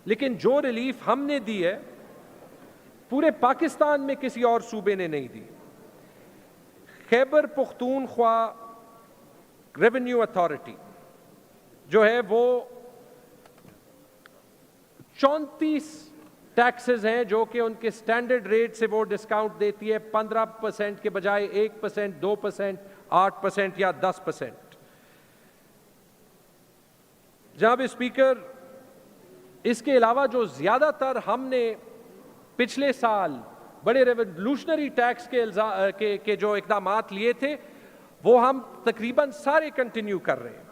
لیکن جو ریلیف ہم نے دی ہے پورے پاکستان میں کسی اور صوبے نے نہیں دی. خیبر پختونخوا ریونیو اتھارٹی جو ہے وہ 34 ٹیکسز ہیں جو کہ ان کے سٹینڈرڈ ریٹ سے وہ ڈسکاؤنٹ دیتی ہے 15% کے بجائے 1%، 2%، 8% یا 10%. جناب اسپیکر، اس کے علاوہ جو زیادہ تر ہم نے پچھلے سال بڑے ریولوشنری ٹیکس کے جو اقدامات لیے تھے وہ ہم تقریباً سارے کنٹینیو کر رہے ہیں.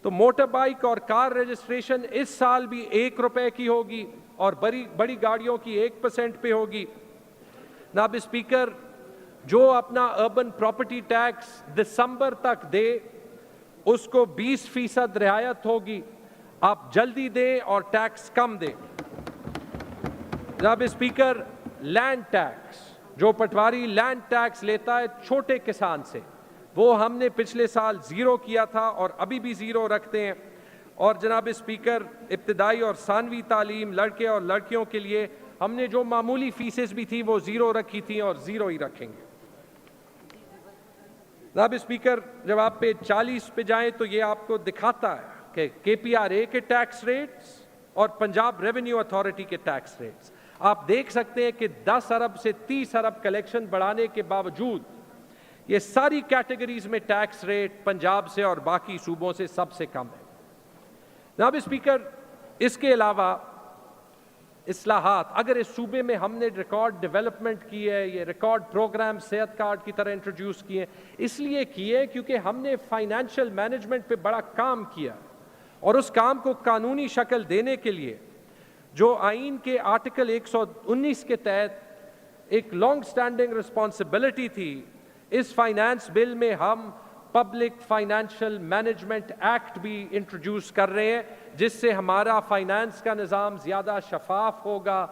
تو موٹر بائک اور کار رجسٹریشن اس سال بھی 1 روپے کی ہوگی اور بڑی گاڑیوں کی 1% پہ ہوگی. جناب اسپیکر، جو اپنا اربن پراپرٹی ٹیکس دسمبر تک دے اس کو 20% رعایت ہوگی. آپ جلدی دیں اور ٹیکس کم دیں. جناب اسپیکر، لینڈ ٹیکس جو پٹواری لینڈ ٹیکس لیتا ہے چھوٹے کسان سے، وہ ہم نے پچھلے سال 0 کیا تھا اور ابھی بھی 0 رکھتے ہیں. اور جناب اسپیکر، ابتدائی اور ثانوی تعلیم لڑکے اور لڑکیوں کے لیے ہم نے جو معمولی فیسز بھی تھی وہ 0 رکھی تھی اور 0 ہی رکھیں گے. جناب اسپیکر، جب آپ پہ 40 پہ جائیں تو یہ آپ کو دکھاتا ہے کہ KPRA کے ٹیکس ریٹس اور پنجاب ریونیو اتھارٹی کے ٹیکس ریٹس. آپ دیکھ سکتے ہیں کہ 10 ارب سے 30 ارب کلیکشن بڑھانے کے باوجود یہ ساری کیٹیگریز میں ٹیکس ریٹ پنجاب سے اور باقی صوبوں سے سب سے کم ہے. جناب اسپیکر، اس کے علاوہ اصلاحات اگر اس صوبے میں ہم نے ریکارڈ ڈیولپمنٹ کی ہے، یہ ریکارڈ پروگرام صحت کارڈ کی طرح انٹروڈیوس کیے، اس لیے کیے کیونکہ ہم نے فائنینشیل مینجمنٹ پہ بڑا کام کیا اور اس کام کو قانونی شکل دینے کے لیے جو آئین کے آرٹیکل 119 کے تحت ایک لانگ سٹینڈنگ رسپانسبلٹی تھی. اس فائنانس بل میں ہم پبلک فائنینشیل مینجمنٹ ایکٹ بھی انٹروڈیوس کر رہے ہیں, جس سے ہمارا فائنانس کا نظام زیادہ شفاف ہوگا,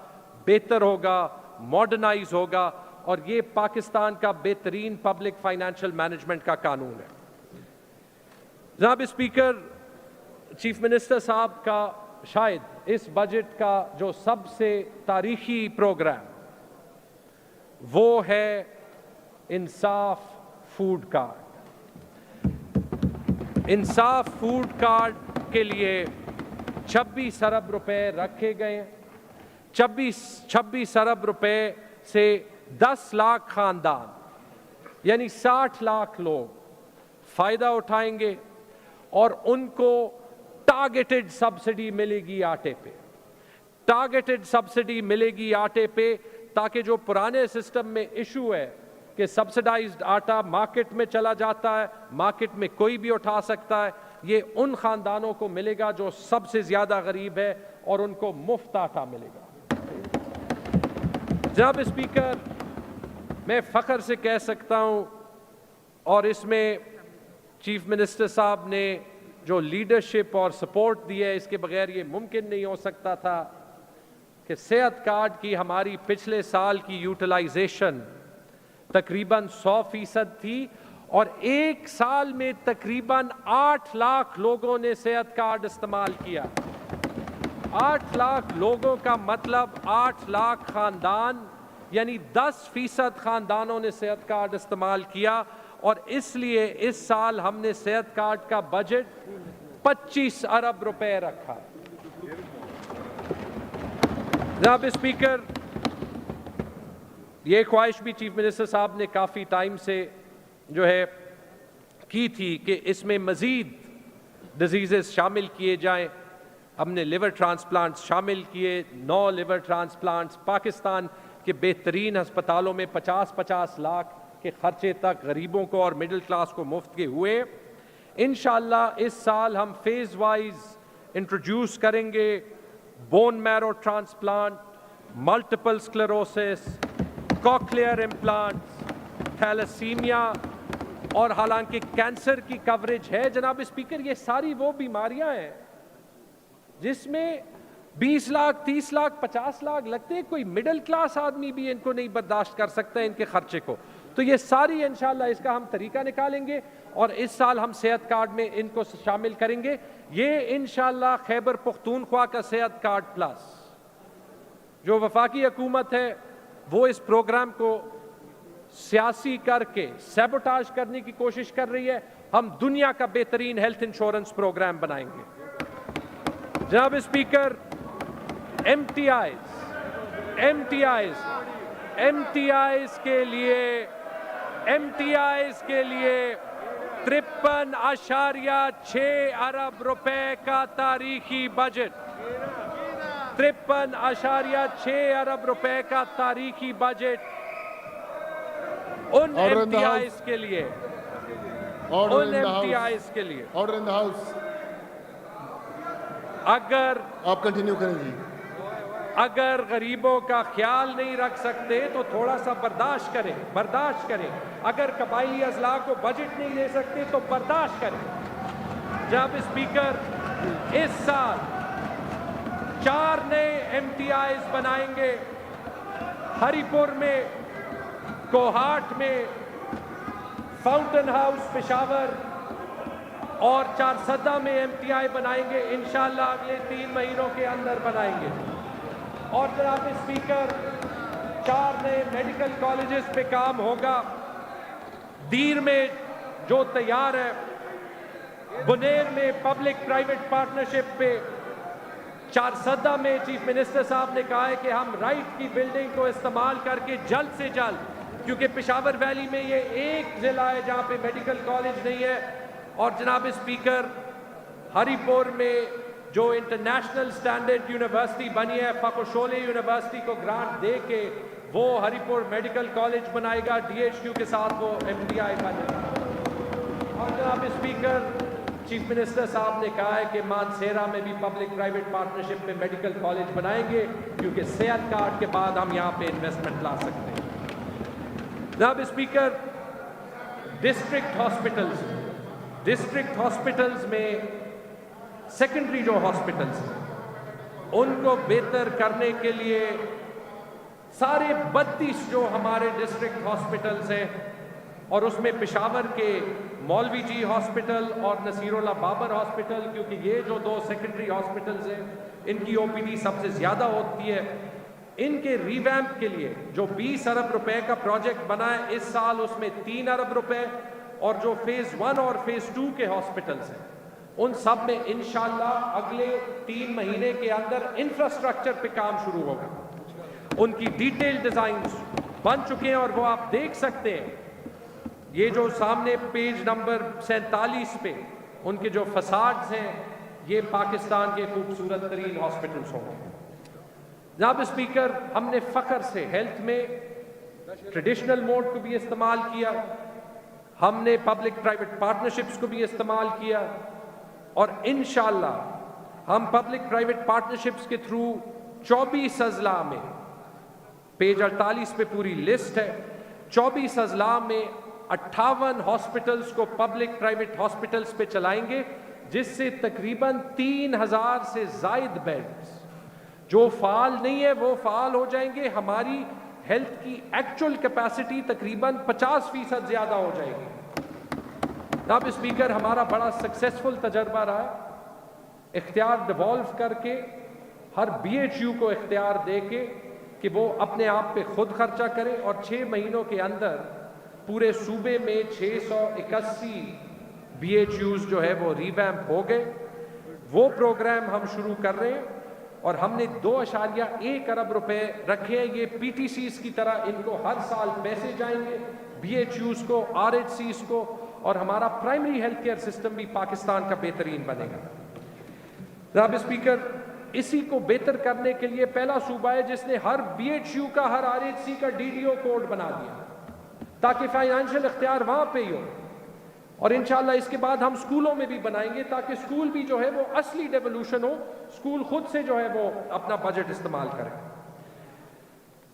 بہتر ہوگا, ماڈرنائز ہوگا, اور یہ پاکستان کا بہترین پبلک فائنینشیل مینجمنٹ کا قانون ہے. جناب اسپیکر, چیف منسٹر صاحب کا شاید اس بجٹ کا جو سب سے تاریخی پروگرام وہ ہے انصاف فوڈ کارڈ. انصاف فوڈ کارڈ کے لیے 26 ارب روپے رکھے گئے ہیں. 26 ارب روپے سے 10 لاکھ خاندان یعنی 60 لاکھ لوگ فائدہ اٹھائیں گے, اور ان کو ٹارگیٹڈ سبسڈی ملے گی آٹے پہ. ٹارگیٹڈ سبسڈی ملے گی آٹے پہ, تاکہ جو پرانے سسٹم میں ایشو ہے کہ سبسڈائزڈ آٹا مارکیٹ میں چلا جاتا ہے, مارکیٹ میں کوئی بھی اٹھا سکتا ہے, یہ ان خاندانوں کو ملے گا جو سب سے زیادہ غریب ہے, اور ان کو مفت آٹا ملے گا. جناب اسپیکر, میں فخر سے کہہ سکتا ہوں, اور اس میں چیف منسٹر صاحب نے جو لیڈرشپ اور سپورٹ دی ہے, اس کے بغیر یہ ممکن نہیں ہو سکتا تھا, کہ صحت کارڈ کی ہماری پچھلے سال کی یوٹیلائزیشن تقریباً 100% تھی, اور ایک سال میں تقریباً 8 لاکھ لوگوں نے صحت کارڈ استعمال کیا. 8 لاکھ لوگوں کا مطلب 8 لاکھ خاندان, یعنی 10% خاندانوں نے صحت کارڈ استعمال کیا, اور اس لیے اس سال ہم نے صحت کارڈ کا بجٹ 25 ارب روپے رکھا. جناب اسپیکر, یہ خواہش بھی چیف منسٹر صاحب نے کافی ٹائم سے جو ہے کی تھی کہ اس میں مزید ڈیزیزز شامل کیے جائیں. ہم نے لیور ٹرانسپلانٹس شامل کیے, 9 لیور ٹرانسپلانٹس پاکستان کے بہترین ہسپتالوں میں 50-50 لاکھ کے خرچے تک غریبوں کو اور مڈل کلاس کو مفت کے ہوئے. انشاءاللہ اس سال ہم فیز وائز انٹروڈیوس کریں گے bone marrow transplant, multiple sclerosis, cochlear implants, thalassemia, اور حالانکہ کینسر کی کوریج ہے. جناب اسپیکر, یہ ساری وہ بیماریاں ہیں جس میں 20 لاکھ 30 لاکھ 50 لاکھ لگتے ہیں, کوئی مڈل کلاس آدمی بھی ان کو نہیں برداشت کر سکتا ہے ان کے خرچے کو. تو یہ ساری انشاءاللہ اس کا ہم طریقہ نکالیں گے, اور اس سال ہم صحت کارڈ میں ان کو شامل کریں گے. یہ انشاءاللہ خیبر پختونخوا کا صحت کارڈ پلس, جو وفاقی حکومت ہے وہ اس پروگرام کو سیاسی کر کے سیبوٹاج کرنے کی کوشش کر رہی ہے. ہم دنیا کا بہترین ہیلتھ انشورنس پروگرام بنائیں گے. جناب اسپیکر, ایم ٹی آئیز کے لیے 53.6 ارب روپے کا تاریخی بجٹ. 53.6 ارب روپے کا تاریخی بجٹ ان ایم ٹی آئیز کے لیے. Order in the house. اگر آپ کنٹینیو کریں جی. اگر غریبوں کا خیال نہیں رکھ سکتے تو تھوڑا سا برداشت کریں. اگر قبائلی اضلاع کو بجٹ نہیں دے سکتے تو برداشت کریں. جناب اسپیکر, اس سال 4 نئے ایم ٹی آئیز بنائیں گے. ہری پور میں, کوہاٹ میں, فاؤنٹن ہاؤس پشاور, اور 4 میں ایم ٹی آئی بنائیں گے. انشاءاللہ اگلے 3 مہینوں کے اندر بنائیں گے. اور جناب اسپیکر, 4 نئے میڈیکل کالجز پہ کام ہوگا. دیر میں جو تیار ہے, بنیر میں پبلک پرائیویٹ پارٹنرشپ پہ, 4 میں چیف منسٹر صاحب نے کہا ہے کہ ہم رائٹ کی بلڈنگ کو استعمال کر کے جلد سے جلد, کیونکہ پشاور ویلی میں یہ ایک ضلع ہے جہاں پہ میڈیکل کالج نہیں ہے. اور جناب اسپیکر, ہری پور میں جو انٹرنیشنل سٹینڈرڈ یونیورسٹی بنی ہے, فخر شعلے یونیورسٹی کو گرانٹ دے کے وہ ہری پور میڈیکل کالج بنائے گا. ڈی ایچ کیو کے ساتھ وہ ایم ٹی آئی بنے گا. اور جناب اسپیکر, چیف منسٹر صاحب نے کہا ہے کہ مانسیرا میں بھی پبلک پرائیویٹ پارٹنرشپ میں میڈیکل کالج بنائیں گے, کیونکہ صحت کارڈ کے بعد ہم یہاں پہ انویسٹمنٹ لا سکتے ہیں. جناب اسپیکر، ڈسٹرکٹ ہاسپٹلز میں سیکنڈری جو ہاسپٹلز ہیں ان کو بہتر کرنے کے لیے سارے 32 جو ہمارے ڈسٹرکٹ ہاسپٹلز ہیں، اور اس میں پشاور کے مولوی جی ہاسپٹل اور نصیر اللہ بابر ہاسپٹل، کیونکہ یہ جو 2 سیکنڈری ہاسپٹلز ہیں ان کی او پی ڈی سب سے زیادہ ہوتی ہے، ان کے ریویمپ کے لیے جو 20 ارب روپے کا پروجیکٹ بنا ہے اس سال، اس میں 3 ارب روپے، اور جو فیز 1 اور فیز 2 کے ہاسپٹلز ہیں ان سب میں انشاءاللہ اگلے 3 مہینے کے اندر انفراسٹرکچر پہ کام شروع ہوگا۔ ان کی ڈیٹیل ڈیزائنز بن چکے ہیں، اور وہ آپ دیکھ سکتے ہیں، یہ جو سامنے پیج نمبر 47 پہ ان کے جو فساڈز ہیں، یہ پاکستان کے خوبصورت ترین ہاسپٹلز ہوں گے۔ جناب اسپیکر، ہم نے فخر سے ہیلتھ میں ٹریڈیشنل موڈ کو بھی استعمال کیا، ہم نے پبلک پرائیویٹ پارٹنرشپس کو بھی استعمال کیا، اور انشاءاللہ ہم پبلک پرائیویٹ پارٹنرشپس کے تھرو 24 اضلاع میں، پیج 48 پہ پوری لسٹ ہے، 24 اضلاع میں 58 ہاسپٹلز کو پبلک پرائیویٹ ہاسپٹلز پہ چلائیں گے، جس سے تقریباً 3000 سے زائد بیڈز جو فعال نہیں ہے وہ فعال ہو جائیں گے۔ ہماری ہیلتھ کی ایکچوئل کیپیسٹی تقریباً 50% زیادہ ہو جائے گی۔ جناب اسپیکر، ہمارا بڑا سکسیسفل تجربہ رہا ہے، اختیار ڈیوالو کر کے ہر بی ایچ یو کو اختیار دے کے کہ وہ اپنے آپ پہ خود خرچہ کرے، اور 6 مہینوں کے اندر پورے صوبے میں 681 بی ایچ یوز جو ہے وہ ریویمپ ہو گئے۔ وہ پروگرام ہم شروع کر رہے ہیں، اور ہم نے 2.1 ارب روپے رکھے ہیں۔ یہ پی ٹی سیز کی طرح ان کو ہر سال پیسے جائیں گے، بی ایچ یوز کو، آر ایچ سیز کو، اور ہمارا پرائمری ہیلتھ کیئر سسٹم بھی پاکستان کا بہترین بنے گا۔ جناب اسپیکر، اسی کو بہتر کرنے کے لیے پہلا صوبہ ہے جس نے ہر بی ایچ یو کا، ہر آر ایچ سی کا ڈی ڈی او کوڈ بنا دیا، تاکہ فائنانشل اختیار وہاں پہ ہی ہو، اور انشاءاللہ اس کے بعد ہم سکولوں میں بھی بنائیں گے تاکہ سکول بھی جو ہے وہ اصلی ڈیولوشن ہو، سکول خود سے جو ہے وہ اپنا بجٹ استعمال کریں۔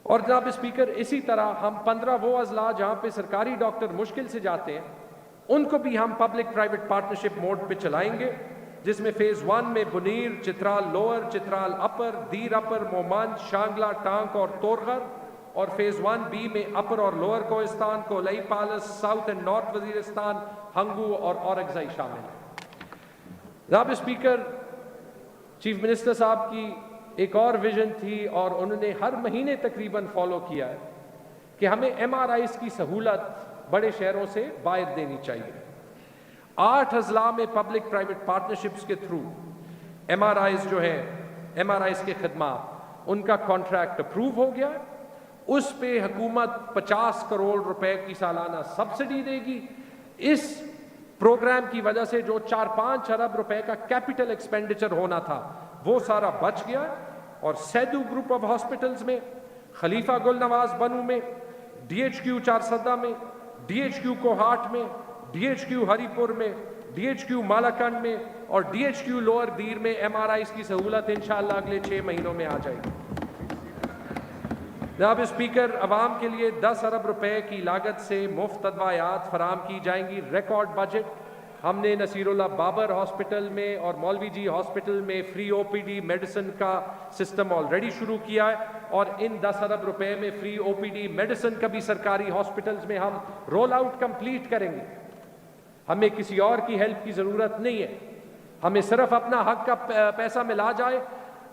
اور جناب اسپیکر، اسی طرح ہم 15 وہ اضلاع جہاں پہ سرکاری ڈاکٹر مشکل سے جاتے ہیں ان کو بھی ہم پبلک پرائیویٹ پارٹنرشپ موڈ پہ چلائیں گے، جس میں فیز 1 میں Buner, Chitral lower, Chitral upper, Dir upper, Mohmand, Shangla, Tank اور تورغر، اور فیز 1B میں اپر اور lower Kohistan, Kolai Palas, south and north Waziristan, Hangu اور اورگزائی شامل ہیں۔ جناب اسپیکر، چیف منسٹر صاحب کی ایک اور ویژن تھی، اور انہوں نے ہر مہینے تقریباً فالو کیا ہے، کہ ہمیں ایم آر آئیز کی سہولت بڑے شہروں سے باہر دینی چاہیے۔ 8 اضلاع میں پبلک پرائیویٹ پارٹنرشپس کے تھرو ایم آر آئیز جو ہے، ایم آر آئیز کے خدمات، ان کا کانٹریکٹ اپروو ہو گیا، اس پہ حکومت 50 کروڑ روپے کی سالانہ سبسڈی دے گی۔ اس پروگرام کی وجہ سے جو 4-5 ارب روپے کا کیپٹل ایکسپینڈیچر ہونا تھا وہ سارا بچ گیا، اور سیدو گروپ آف ہاسپٹلز میں، خلیفہ گل نواز بنو میں، ڈی ایچ کیو چارسدہ میں، ڈی ایچ کیو کوہاٹ میں، ڈی ایچ کیو ہری پور میں، ڈی ایچ کیو مالاکنڈ میں، اور ڈی ایچ کیو لوور دیر میں ایم آر آئیز کی سہولت انشاءاللہ اگلے 6 مہینوں میں آ جائے گی۔ جناب اسپیکر، عوام کے لیے 10 ارب روپے کی لاگت سے مفت ادویات فراہم کی جائیں گی۔ ریکارڈ بجٹ ہم نے نصیر اللہ بابر ہاسپٹل میں اور مولوی جی ہاسپٹل میں فری او پی ڈی میڈیسن کا سسٹم آلریڈی شروع کیا ہے، اور ان 10 ارب روپے میں فری او پی ڈی میڈیسن کا بھی سرکاری ہاسپٹلز میں ہم رول آؤٹ کمپلیٹ کریں گے۔ ہمیں کسی اور کی ہیلپ کی ضرورت نہیں ہے، ہمیں صرف اپنا حق کا پیسہ ملا جائے،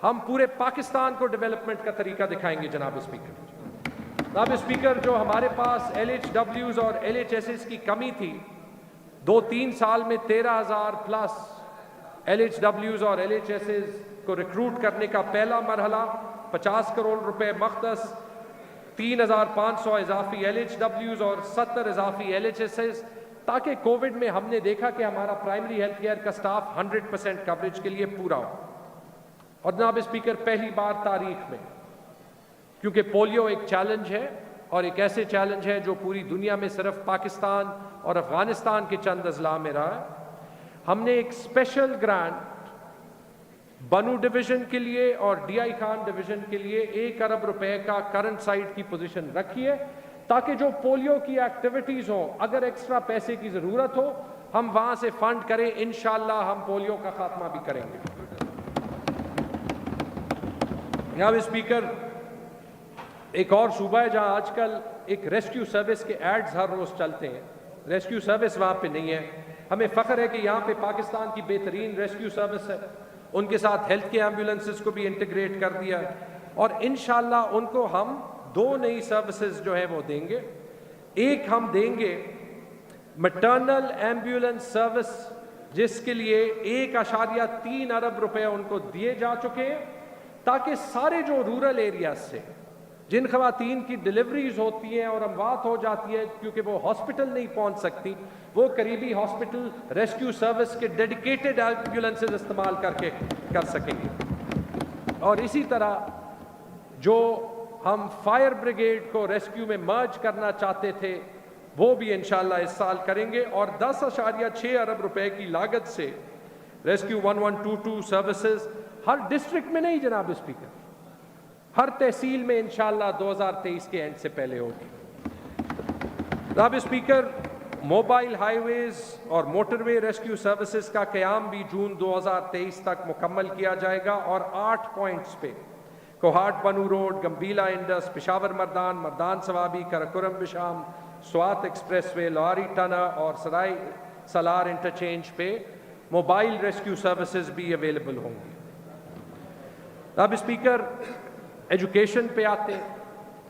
ہم پورے پاکستان کو ڈیولپمنٹ کا طریقہ دکھائیں گے۔ جناب اسپیکر، جو ہمارے پاس ایل ایچ ڈبلیوز اور ایل ایچ ایس ایس کی کمی تھی، 2-3 سال میں 13,000 پلس ایل ایچ ڈبلیوز اور ایل ایچ ایس ایس کو ریکروٹ کرنے کا پہلا مرحلہ 50 کروڑ روپے مختص، 3,500 اضافی ایل ایچ ڈبلیوز اور 70 اضافی ایل ایچ ایس ایس، تاکہ کووڈ میں ہم نے دیکھا کہ ہمارا پرائمری ہیلتھ کیئر کا سٹاف 100% کوریج کے لیے پورا ہو۔ اور جناب اسپیکر، پہلی بار تاریخ میں، کیونکہ پولیو ایک چیلنج ہے، اور ایک ایسے چیلنج ہے جو پوری دنیا میں صرف پاکستان اور افغانستان کے چند اضلاع میں رہا ہے، ہم نے ایک اسپیشل گرانٹ بنو ڈویژن کے لیے اور ڈی آئی خان ڈویژن کے لیے 1 ارب روپے کا کرنٹ سائٹ کی پوزیشن رکھی ہے، تاکہ جو پولیو کی ایکٹیویٹیز ہوں اگر ایکسٹرا پیسے کی ضرورت ہو ہم وہاں سے فنڈ کریں, انشاءاللہ ہم پولیو کا خاتمہ بھی کریں گے. جناب اسپیکر, ایک اور صوبہ ہے جہاں آج کل ایک ریسکیو سروس کے ایڈز ہر روز چلتے ہیں, ریسکیو سروس وہاں پہ نہیں ہے. ہمیں فخر ہے کہ یہاں پہ پاکستان کی بہترین ریسکیو سروس ہے, ان کے ساتھ ہیلتھ کے ایمبولینسز کو بھی انٹیگریٹ کر دیا ہے, اور انشاءاللہ ان کو ہم 2 نئی سروسز جو ہیں وہ دیں گے. ایک ہم دیں گے میٹرنل ایمبولینس سروس, جس کے لیے 1.3 ارب روپے ان کو دیے جا چکے ہیں, تاکہ سارے جو رورل ایریاز سے جن خواتین کی ڈیلیوریز ہوتی ہیں اور اموات ہو جاتی ہے کیونکہ وہ ہاسپٹل نہیں پہنچ سکتی, وہ قریبی ہاسپٹل ریسکیو سروس کے ڈیڈیکیٹڈ ایمبولینسز استعمال کر سکیں گے. اور اسی طرح جو ہم فائر بریگیڈ کو ریسکیو میں مرج کرنا چاہتے تھے وہ بھی انشاءاللہ اس سال کریں گے, اور 10.6 ارب روپے کی لاگت سے ریسکیو 1122 سروسز ہر ڈسٹرکٹ میں نہیں جناب اسپیکر, ہر تحصیل میں انشاءاللہ 2023 کے اینڈ سے پہلے ہوگی. جناب اسپیکر, موبائل ہائی ویز اور موٹر وے ریسکیو سروسز کا قیام بھی جون 2023 تک مکمل کیا جائے گا, اور 8 پوائنٹس پہ کوہاٹ بنو روڈ, گمبیلا انڈس, پشاور مردان, مردان ثوابی, Karakoram Besham, Swat express way, Lowari Tana اور سرائے سالار انٹرچینج پہ موبائل ریسکیو سروسز بھی اویلیبل ہوں گی. اب اسپیکر, ایجوکیشن پہ آتے ہیں.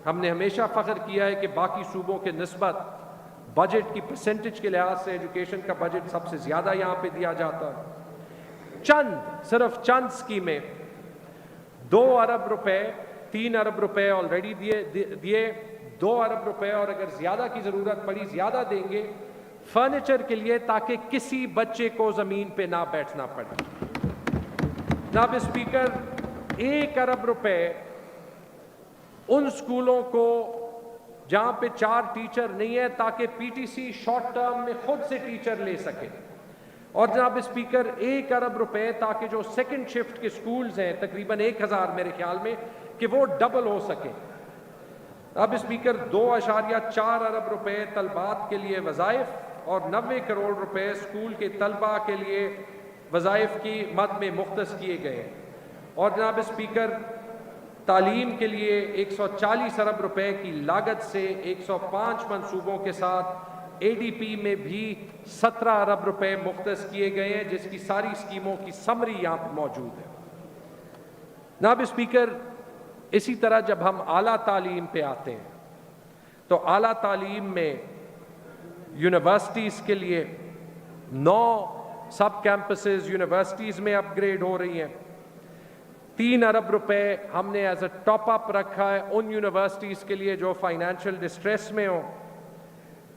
ہم نے ہمیشہ فخر کیا ہے کہ باقی صوبوں کے نسبت بجٹ کی پرسنٹیج کے لحاظ سے ایجوکیشن کا بجٹ سب سے زیادہ یہاں پہ دیا جاتا ہے. صرف چند اسکیمیں 2 ارب روپے, 3 ارب روپے آلریڈی دیے, 2 ارب روپے اور اگر زیادہ کی ضرورت پڑی زیادہ دیں گے فرنیچر کے لیے, تاکہ کسی بچے کو زمین پہ نہ بیٹھنا پڑے. جناب اسپیکر, 1 ارب روپے ان اسکولوں کو جہاں پہ 4 ٹیچر نہیں ہے تاکہ P T C short term میں خود سے ٹیچر لے سکے, اور جناب اسپیکر 1 ارب روپے تاکہ جو سیکنڈ شفٹ کے سکولز ہیں تقریباً 1000 میرے خیال میں کہ وہ ڈبل ہو سکے. اب اسپیکر 2.4 ارب روپے طلبات کے لیے وظائف اور 90 کروڑ روپے اسکول کے طلبہ کے لیے وظائف کی مد میں مختص کیے گئے. اور جناب اسپیکر, تعلیم کے لیے 140 ارب روپے کی لاگت سے 105 منصوبوں کے ساتھ اے ڈی پی میں بھی 17 ارب روپے مختص کیے گئے ہیں, جس کی ساری اسکیموں کی سمری یہاں پر موجود ہے. جناب اسپیکر, اسی طرح جب ہم اعلیٰ تعلیم پہ آتے ہیں تو اعلیٰ تعلیم میں یونیورسٹیز کے لیے 9 سب کیمپسز یونیورسٹیز میں اپ گریڈ ہو رہی ہیں. 3 ارب روپے ہم نے ایز اے ٹاپ اپ رکھا ہے ان یونیورسٹیز کے لیے جو فائنینشیل ڈسٹریس میں ہوں.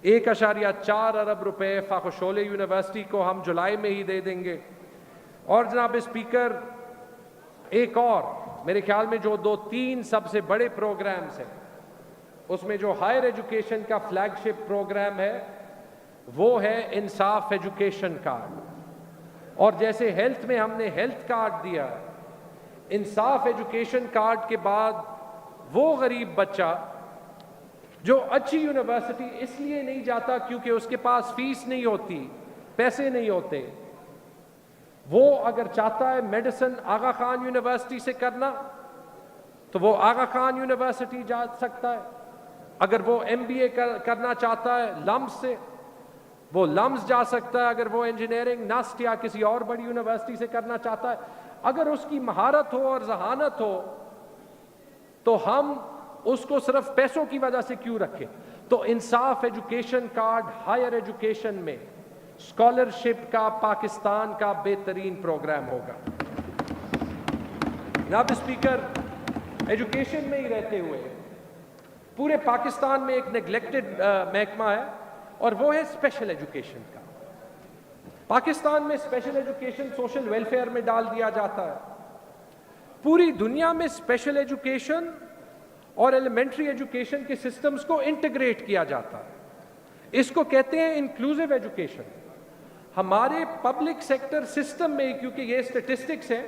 1.4 ارب روپے فاخر شعلہ یونیورسٹی کو ہم جولائی میں ہی دے دیں گے. اور جناب اسپیکر, ایک اور میرے خیال میں جو 2-3 سب سے بڑے پروگرامز ہیں اس میں جو ہائر ایجوکیشن کا فلیگ شپ پروگرام ہے وہ ہے انصاف ایجوکیشن کارڈ. اور جیسے ہیلتھ میں ہم نے ہیلتھ کارڈ دیا, انصاف ایجوکیشن کارڈ کے بعد وہ غریب بچہ جو اچھی یونیورسٹی اس لیے نہیں جاتا کیونکہ اس کے پاس فیس نہیں ہوتی, پیسے نہیں ہوتے, وہ اگر چاہتا ہے میڈیسن آغا خان یونیورسٹی سے کرنا تو وہ آغا خان یونیورسٹی جا سکتا ہے. اگر وہ ایم بی اے کرنا چاہتا ہے لمس سے وہ لمس جا سکتا ہے. اگر وہ انجینئرنگ نسٹ یا کسی اور بڑی یونیورسٹی سے کرنا چاہتا ہے, اگر اس کی مہارت ہو اور ذہانت ہو تو ہم اس کو صرف پیسوں کی وجہ سے کیوں رکھیں. تو انصاف ایجوکیشن کارڈ ہائر ایجوکیشن میں اسکالرشپ کا پاکستان کا بہترین پروگرام ہوگا. جناب اسپیکر, ایجوکیشن میں ہی رہتے ہوئے پورے پاکستان میں ایک نیگلیکٹڈ محکمہ ہے اور وہ ہے اسپیشل ایجوکیشن کا. پاکستان میں اسپیشل ایجوکیشن سوشل ویلفیئر میں ڈال دیا جاتا ہے. پوری دنیا میں اسپیشل ایجوکیشن اور ایلیمنٹری ایجوکیشن کے سسٹمز کو انٹیگریٹ کیا جاتا ہے. اس کو کہتے ہیں انکلوسیو ایجوکیشن. ہمارے پبلک سیکٹر سسٹم میں, کیونکہ یہ اسٹیٹسٹکس ہے,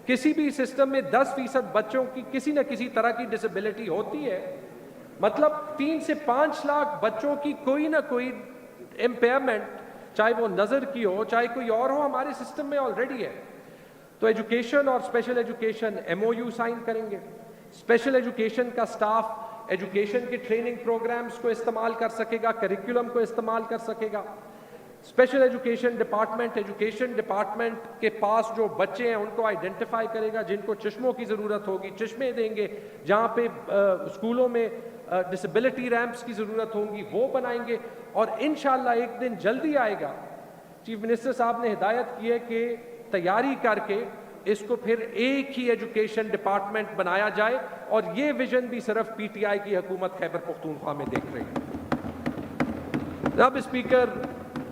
کسی بھی سسٹم میں 10% بچوں کی کسی نہ کسی طرح کی ڈسیبلٹی ہوتی ہے, مطلب 3 سے 5 لاکھ بچوں کی کوئی نہ کوئی امپیئرمنٹ، چاہے وہ نظر کی ہو چاہے کوئی اور ہو، ہمارے سسٹم میں آلریڈی ہے. تو ایجوکیشن اور اسپیشل ایجوکیشن MOU سائن کریں گے. اسپیشل ایجوکیشن کا سٹاف ایجوکیشن کے ٹریننگ پروگرامز کو استعمال کر سکے گا، کریکولم کو استعمال کر سکے گا. اسپیشل ایجوکیشن ڈپارٹمنٹ کے پاس جو بچے ہیں ان کو آئیڈینٹیفائی کرے گا، جن کو چشموں کی ضرورت ہوگی چشمے دیں گے، جہاں پہ اسکولوں میں ڈسیبلٹی ریمپس کی ضرورت ہوگی وہ بنائیں گے. اور انشاءاللہ ایک دن جلدی آئے گا، چیف منسٹر صاحب نے ہدایت کی ہے کہ تیاری کر کے اس کو پھر ایک ہی ایجوکیشن ڈپارٹمنٹ بنایا جائے، اور یہ ویژن بھی صرف PTI کی حکومت خیبر پختونخوا میں دیکھ رہی ہے. جناب اسپیکر،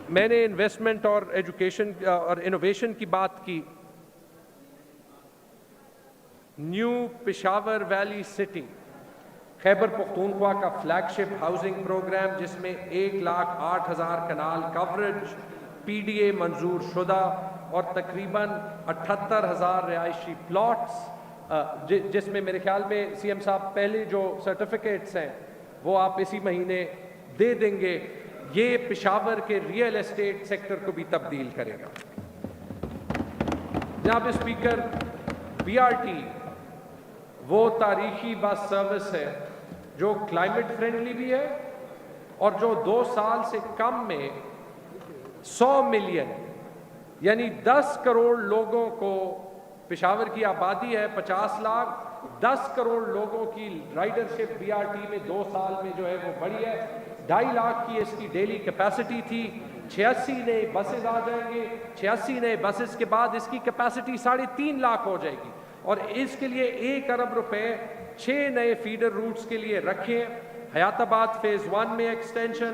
میں نے انویسٹمنٹ اور ایجوکیشن اور انوویشن کی بات کی. New Peshawar valley city Khyber Pakhtunkhwa کا فلیگ شپ ہاؤسنگ پروگرام، جس میں 1,08,000 کنال کوریج PDA منظور شدہ اور تقریباً 78,000 رہائشی پلاٹس، جس میں میرے خیال میں CM صاحب پہلے جو سرٹیفکیٹس ہیں وہ آپ اسی مہینے دے دیں گے. یہ پشاور کے ریئل اسٹیٹ سیکٹر کو بھی تبدیل کرے گا. جناب اسپیکر، BRT وہ تاریخی بس سروس ہے جو کلائمیٹ فرینڈلی بھی ہے اور جو 2 سال سے کم میں 100 ملین یعنی 10 کروڑ لوگوں کو، پشاور کی آبادی ہے 50 لاکھ، 10 کروڑ لوگوں کی رائڈرشپ BRT میں 2 سال میں جو ہے وہ بڑھی ہے. 2.5 لاکھ کی اس کی ڈیلی کیپیسٹی تھی، 86 نئے بسز آ جائیں گے. 86 نئے بسز کے بعد اس کی کیپیسٹی 3.5 لاکھ ہو جائے گی، اور اس کے لیے 1 ارب روپے 6 نئے فیڈر روٹس کے لیے رکھے. حیات آباد فیز 1 میں ایکسٹینشن،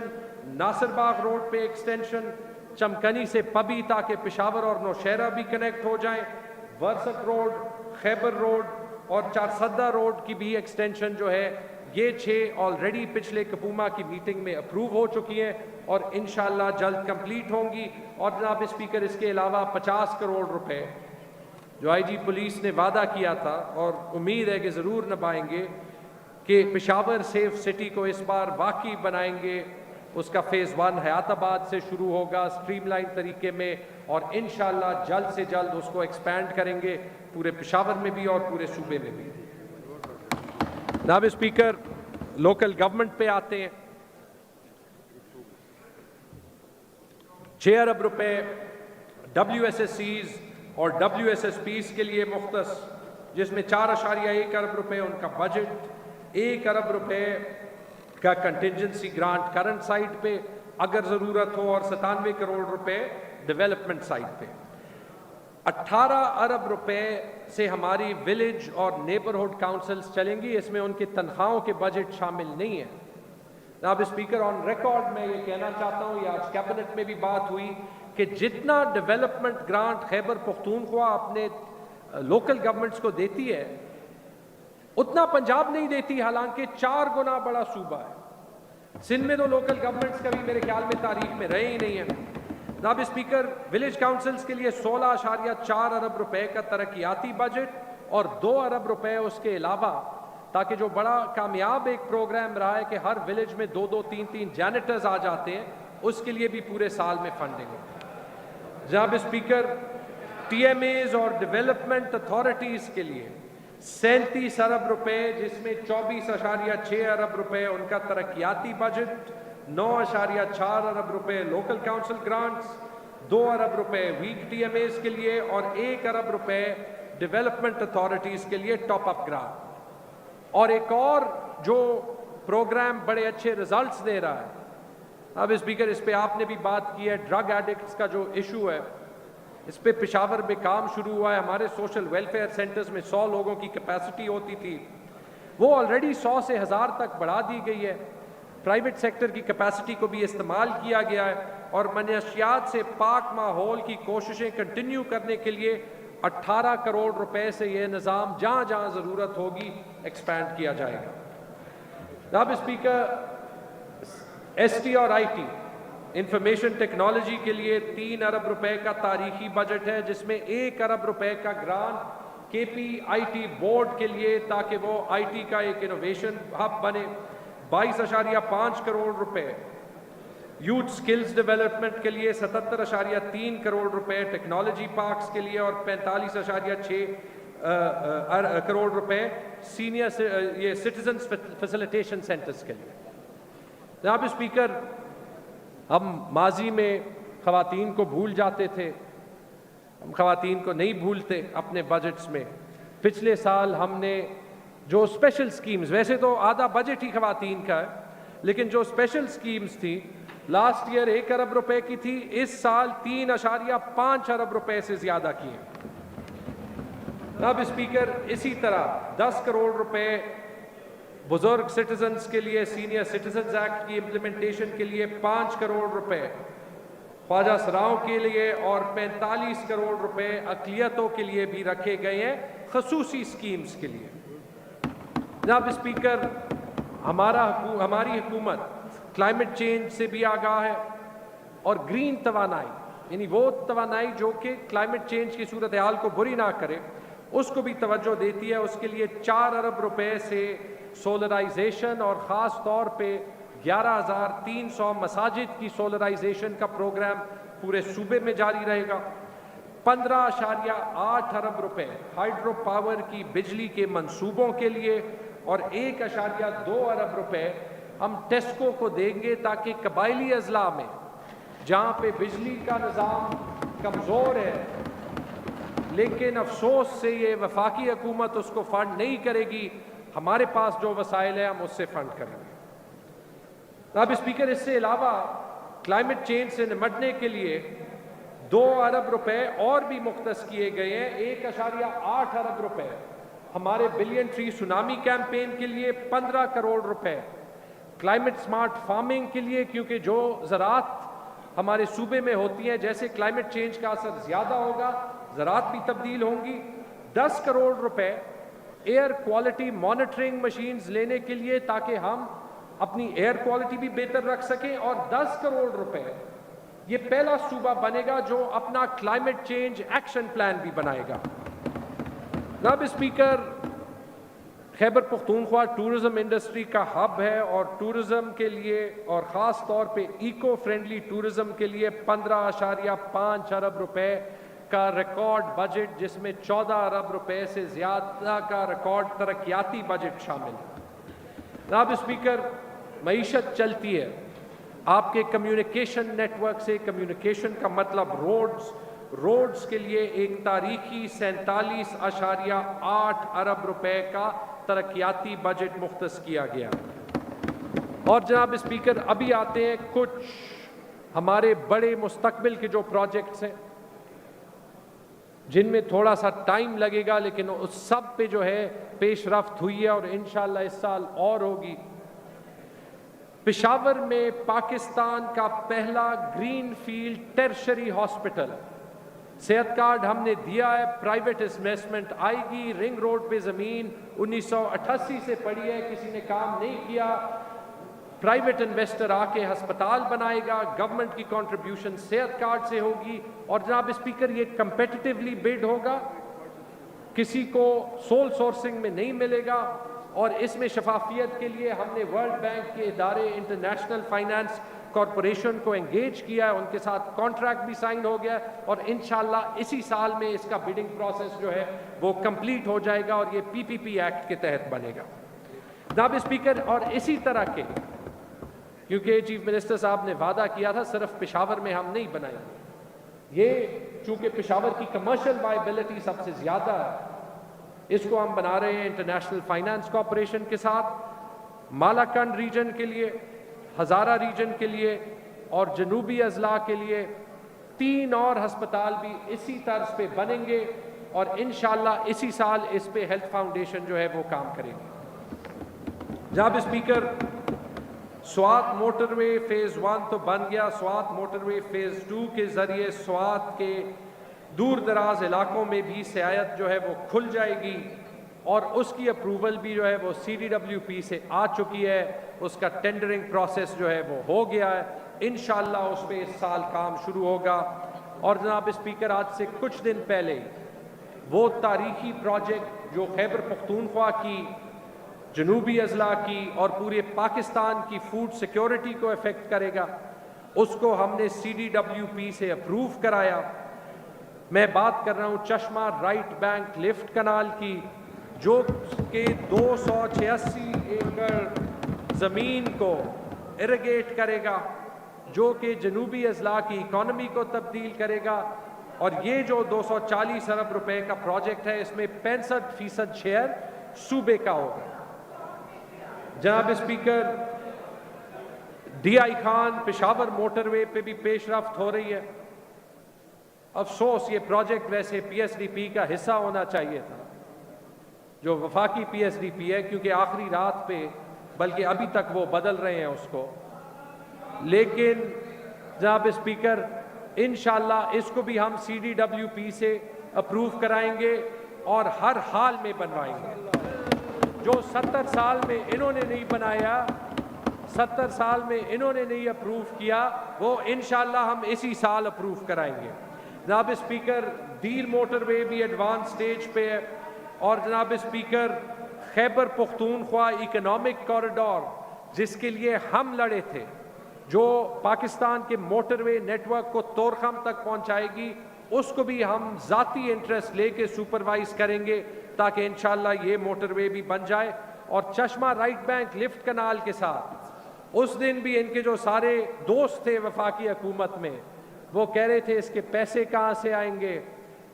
ناصر باغ روڈ پہ ایکسٹینشن، چمکنی سے پبی تاکہ پشاور اور نوشہرہ بھی کنیکٹ ہو جائیں، ورسک روڈ، خیبر روڈ اور چارسدہ روڈ کی بھی ایکسٹینشن جو ہے، یہ 6 آلریڈی پچھلے کپوما کی میٹنگ میں اپروو ہو چکی ہیں اور انشاءاللہ جلد کمپلیٹ ہوں گی. اور جناب اسپیکر، اس کے علاوہ 50 کروڑ روپے جو IG پولیس نے وعدہ کیا تھا اور امید ہے کہ ضرور نبھائیں گے کہ پشاور سیف سٹی کو اس بار واقعی بنائیں گے. اس کا فیز 1 حیات آباد سے شروع ہوگا سٹریم لائن طریقے میں، اور انشاءاللہ جلد سے جلد اس کو ایکسپینڈ کریں گے پورے پشاور میں بھی اور پورے صوبے میں بھی. جناب اسپیکر، لوکل گورنمنٹ پہ آتے ہیں. 6 ارب روپے WSSCs اور WSSPs کے لیے مختص، جس میں 4.1 ارب روپے ان کا بجٹ، 1 ارب روپے کا کنٹینجنسی گرانٹ کرنٹ سائٹ پہ اگر ضرورت ہو، اور 97 کروڑ روپے ڈیولپمنٹ سائٹ پہ. 18 ارب روپے سے ہماری ولیج اور نیبرہڈ کاؤنسلز چلیں گی، اس میں ان کی تنخواہوں کے بجٹ شامل نہیں ہے. جناب اسپیکر، آن ریکارڈ میں یہ کہنا چاہتا ہوں، یہ آج کیبنٹ میں بھی بات ہوئی کہ جتنا ڈیولپمنٹ گرانٹ خیبر پختونخوا اپنے لوکل گورنمنٹس کو دیتی ہے اتنا پنجاب نہیں دیتی، حالانکہ 4 گنا بڑا صوبہ ہے. سندھ میں تو لوکل گورنمنٹس کبھی میرے خیال میں تاریخ میں رہے ہی نہیں ہیں. جناب اسپیکر، ولیج کاؤنسلز کے لیے 16.4 ارب روپے کا ترقیاتی بجٹ اور 2 ارب روپے اس کے علاوہ، تاکہ جو بڑا کامیاب ایک پروگرام رہا ہے کہ ہر ولیج میں 2-2 3-3 جینیٹرز آ جاتے ہیں، اس کے لیے بھی پورے سال میں فنڈنگ ہو. جناب اسپیکر، TMAs اور ڈیولپمنٹ اتھارٹیز کے لیے 37 ارب روپے، جس میں 24.6 ارب روپے ان کا ترقیاتی بجٹ، 9.4 ارب روپے لوکل کاؤنسل گرانٹس، 2 ارب روپے ویک TMAs کے لیے اور 1 ارب روپے ڈیولپمنٹ اتھارٹیز کے لیے ٹاپ اپ گرانٹ. اور ایک اور جو پروگرام بڑے اچھے ریزلٹس دے رہا ہے، اب اسپیکر اس پہ آپ نے بھی بات کی ہے، ڈرگ ایڈکٹس کا جو ایشو ہے، اس پہ پشاور میں کام شروع ہوا ہے. ہمارے سوشل ویلفیئر سینٹرز میں 100 لوگوں کی کیپیسٹی ہوتی تھی، وہ آلریڈی 100 سے 1000 تک بڑھا دی گئی ہے. پرائیویٹ سیکٹر کی کیپیسٹی کو بھی استعمال کیا گیا ہے، اور منشیات سے پاک ماحول کی کوششیں کنٹینیو کرنے کے لیے 18 کروڑ روپے سے یہ نظام جہاں جہاں ضرورت ہوگی ایکسپینڈ کیا جائے گا. جناب اسپیکر، ST اور IT انفارمیشن ٹیکنالوجی کے لیے 3 ارب روپے کا تاریخی بجٹ ہے، جس میں 1 ارب روپے کا گرانٹ KPIT بورڈ کے لیے تاکہ وہ IT کا ایک انوویشن ہب بنے. 22.5 کروڑ روپے، یوتھ سکلز ڈیولپمنٹ کے لیے 77.3 کروڑ روپے، ٹیکنالوجی پارکس کے لیے اور 45.6 کروڑ روپے سینئر یہ سٹیزنز فیسیلیٹیشن سینٹرز کے لیے۔ جناب اسپیکر، ہم ماضی میں خواتین کو بھول جاتے تھے، ہم خواتین کو نہیں بھولتے اپنے بجٹس میں۔ پچھلے سال ہم نے جو اسپیشل سکیمز، ویسے تو آدھا بجٹ ہی خواتین کا ہے، لیکن جو اسپیشل سکیمز تھی لاسٹ ایئر 1 ارب روپے کی تھی، اس سال 3.5 ارب روپے سے زیادہ کی ہیں۔ جناب اسپیکر، اسی طرح 10 کروڑ روپے بزرگ سٹیزنز کے لیے سینئر سٹیزنز ایکٹ کی امپلیمنٹیشن کے لیے، 5 کروڑ روپے خواجہ سراؤں کے لیے اور 45 کروڑ روپے اقلیتوں کے لیے بھی رکھے گئے ہیں خصوصی سکیمز کے لیے۔ جناب اسپیکر، ہماری حکومت کلائمیٹ چینج سے بھی آگاہ ہے اور گرین توانائی، یعنی وہ توانائی جو کہ کلائمیٹ چینج کی صورتحال کو بری نہ کرے، اس کو بھی توجہ دیتی ہے۔ اس کے لیے 4 ارب روپے سے سولرائزیشن اور خاص طور پہ 11,300 مساجد کی سولرائزیشن کا پروگرام پورے صوبے میں جاری رہے گا۔ 15.8 ارب روپے ہائیڈرو پاور کی بجلی کے منصوبوں کے لیے اور 1.2 ارب روپے ہم ٹیسکو کو دیں گے تاکہ قبائلی اضلاع میں جہاں پہ بجلی کا نظام کمزور ہے، لیکن افسوس سے یہ وفاقی حکومت اس کو فنڈ نہیں کرے گی، ہمارے پاس جو وسائل ہیں ہم اس سے فنڈ کریں گے۔ جناب اسپیکر، اس سے علاوہ کلائمیٹ چینج سے نمٹنے کے لیے 2 ارب روپے اور بھی مختص کیے گئے ہیں۔ 1.8 ارب روپے ہمارے بلین ٹری سونامی کیمپین کے لیے، 15 کروڑ روپے کلائمیٹ سمارٹ فارمنگ کے لیے، کیونکہ جو زراعت ہمارے صوبے میں ہوتی ہیں، جیسے کلائمیٹ چینج کا اثر زیادہ ہوگا زراعت بھی تبدیل ہوں گی۔ 10 کروڑ روپے ایئر کوالٹی مانیٹرنگ مشینز لینے کے لیے تاکہ ہم اپنی ایئر کوالٹی بھی بہتر رکھ سکیں، اور 10 کروڑ روپے یہ پہلا صوبہ بنے گا جو اپنا کلائمیٹ چینج ایکشن پلان بھی بنائے گا۔ جناب speaker, Khyber Pakhtunkhwa tourism industry کا ہب ہے اور ٹورزم کے لیے اور خاص طور پہ ایکو فرینڈلی ٹورزم کے لیے 15.5 ارب روپے کا ریکارڈ بجٹ، جس میں 14 ارب روپے سے زیادہ کا ریکارڈ ترقیاتی بجٹ شامل ہے۔ جناب اسپیکر، معیشت چلتی ہے، آپ کے کمیونیکیشن نیٹ ورک سے، کمیونیکیشن کا مطلب روڈز کے لیے ایک تاریخی 47.8 ارب روپے کا ترقیاتی بجٹ مختص کیا گیا۔ اور جناب اسپیکر، ابھی آتے ہیں کچھ ہمارے بڑے مستقبل کے جو پروجیکٹس ہیں جن میں تھوڑا سا ٹائم لگے گا، لیکن اس سب پہ جو ہے پیش رفت ہوئی ہے اور انشاءاللہ اس سال اور ہوگی۔ پشاور میں پاکستان کا پہلا گرین فیلڈ ٹرشری ہاسپٹل، صحت کارڈ ہم نے دیا ہے، پرائیویٹ انویسٹمنٹ آئے گی، رنگ روڈ پہ زمین 1988 سے پڑی ہے، کسی نے کام نہیں کیا، پرائیویٹ انویسٹر آ کے ہسپتال بنائے گا، گورنمنٹ کی کنٹریبیوشن صحت کارڈ سے ہوگی، اور جناب اسپیکر یہ کمپیٹیٹیولی بڈ ہوگا، کسی کو سول سورسنگ میں نہیں ملے گا، اور اس میں شفافیت کے لیے ہم نے ورلڈ بینک کے ادارے انٹرنیشنل فائنانس کارپوریشن کو انگیج کیا ہے، ان کے ساتھ کانٹریکٹ بھی سائن ہو گیا ہے، اور انشاءاللہ اسی سال میں اس کا بڈنگ پروسیس جو ہے وہ کمپلیٹ ہو جائے گا اور یہ پی پی پی ایکٹ کے تحت بنے گا۔ جناب اسپیکر، اور اسی طرح کے، کیونکہ چیف منسٹر صاحب نے وعدہ کیا تھا صرف پشاور میں ہم نہیں بنائیں گے، یہ چونکہ پشاور کی کمرشل وائبلٹی سب سے زیادہ ہے، اس کو ہم بنا رہے ہیں انٹرنیشنل فائنانس کارپوریشن کے ساتھ، مالاکنڈ ریجن کے لیے، ہزارہ ریجن کے لیے اور جنوبی اضلاع کے لیے 3 اور ہسپتال بھی اسی طرز پہ بنیں گے، اور انشاءاللہ اسی سال اس پہ ہیلتھ فاؤنڈیشن جو ہے وہ کام کرے گی۔ جناب اسپیکر، سوات موٹر وے فیز 1 تو بن گیا، سوات موٹر وے فیز 2 کے ذریعے سوات کے دور دراز علاقوں میں بھی سیاحت جو ہے وہ کھل جائے گی، اور اس کی اپروول بھی جو ہے وہ CDWP سے آ چکی ہے، اس کا ٹینڈرنگ پروسیس جو ہے وہ ہو گیا ہے، انشاءاللہ اس پہ اس سال کام شروع ہوگا۔ اور جناب اسپیکر، آج سے کچھ دن پہلے وہ تاریخی پروجیکٹ جو خیبر پختونخوا کی جنوبی اضلاع کی اور پورے پاکستان کی فوڈ سیکیورٹی کو افیکٹ کرے گا، اس کو ہم نے CDWP سے اپروو کرایا۔ میں بات کر رہا ہوں چشمہ رائٹ بینک لفٹ کنال کی، جو کہ 286 ایکڑ زمین کو ایریگیٹ کرے گا، جو کہ جنوبی اضلاع کی اکانومی کو تبدیل کرے گا۔ اور یہ جو 240 ارب روپے کا پروجیکٹ ہے، اس میں 65% شیئر صوبے کا ہوگا۔ جناب speaker, DI Khan Peshawar motorway پہ بھی پیش رفت ہو رہی ہے۔ افسوس، یہ پروجیکٹ ویسے PSDP کا حصہ ہونا چاہیے تھا، جو وفاقی PSDP ہے، کیونکہ آخری رات پہ، بلکہ ابھی تک وہ بدل رہے ہیں اس کو۔ لیکن جناب اسپیکر، انشاءاللہ اس کو بھی ہم CDWP سے اپروو کرائیں گے اور ہر حال میں بنوائیں گے۔ جو 70 سال میں انہوں نے نہیں بنایا، 70 سال میں انہوں نے نہیں اپروو کیا، وہ انشاءاللہ ہم اسی سال اپروو کرائیں گے۔ جناب اسپیکر، دیر موٹر وے بھی ایڈوانس سٹیج پہ ہے، اور جناب speaker, Khyber Pakhtunkhwa economic corridor, جس کے لیے ہم لڑے تھے، جو پاکستان کے موٹر وے نیٹ ورک کو طورخم تک پہنچائے گی، اس کو بھی ہم ذاتی انٹرسٹ لے کے سپروائز کریں گے، تاکہ انشاءاللہ یہ موٹر وے بھی بن جائے۔ اور چشمہ رائٹ بینک لفٹ کنال کے ساتھ، اس دن بھی ان کے جو سارے دوست تھے وفاقی حکومت میں، وہ کہہ رہے تھے اس کے پیسے کہاں سے آئیں گے۔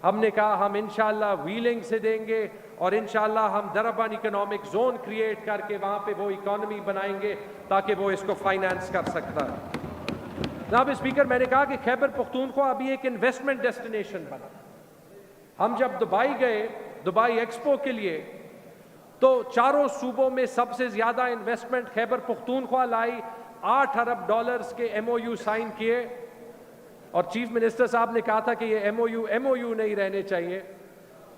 ہم نے کہا ہم انشاءاللہ ویلنگ سے دیں گے، اور انشاءاللہ ہم دربان اکنامک زون کریٹ کر کے وہاں پہ وہ اکانومی بنائیں گے تاکہ وہ اس کو فائنانس کر سکتا ہے۔ جناب اسپیکر، میں نے کہا کہ خیبر پختونخوا ابھی ایک انویسٹمنٹ ڈیسٹینیشن بنا۔ ہم جب دبئی گئے، دبئی ایکسپو کے لیے، تو چاروں صوبوں میں سب سے زیادہ انویسٹمنٹ خیبر پختونخوا لائی۔ 8 ارب ڈالرز کے MOU سائن کیے، اور چیف منسٹر صاحب نے کہا تھا کہ یہ MOU نہیں رہنے چاہیے،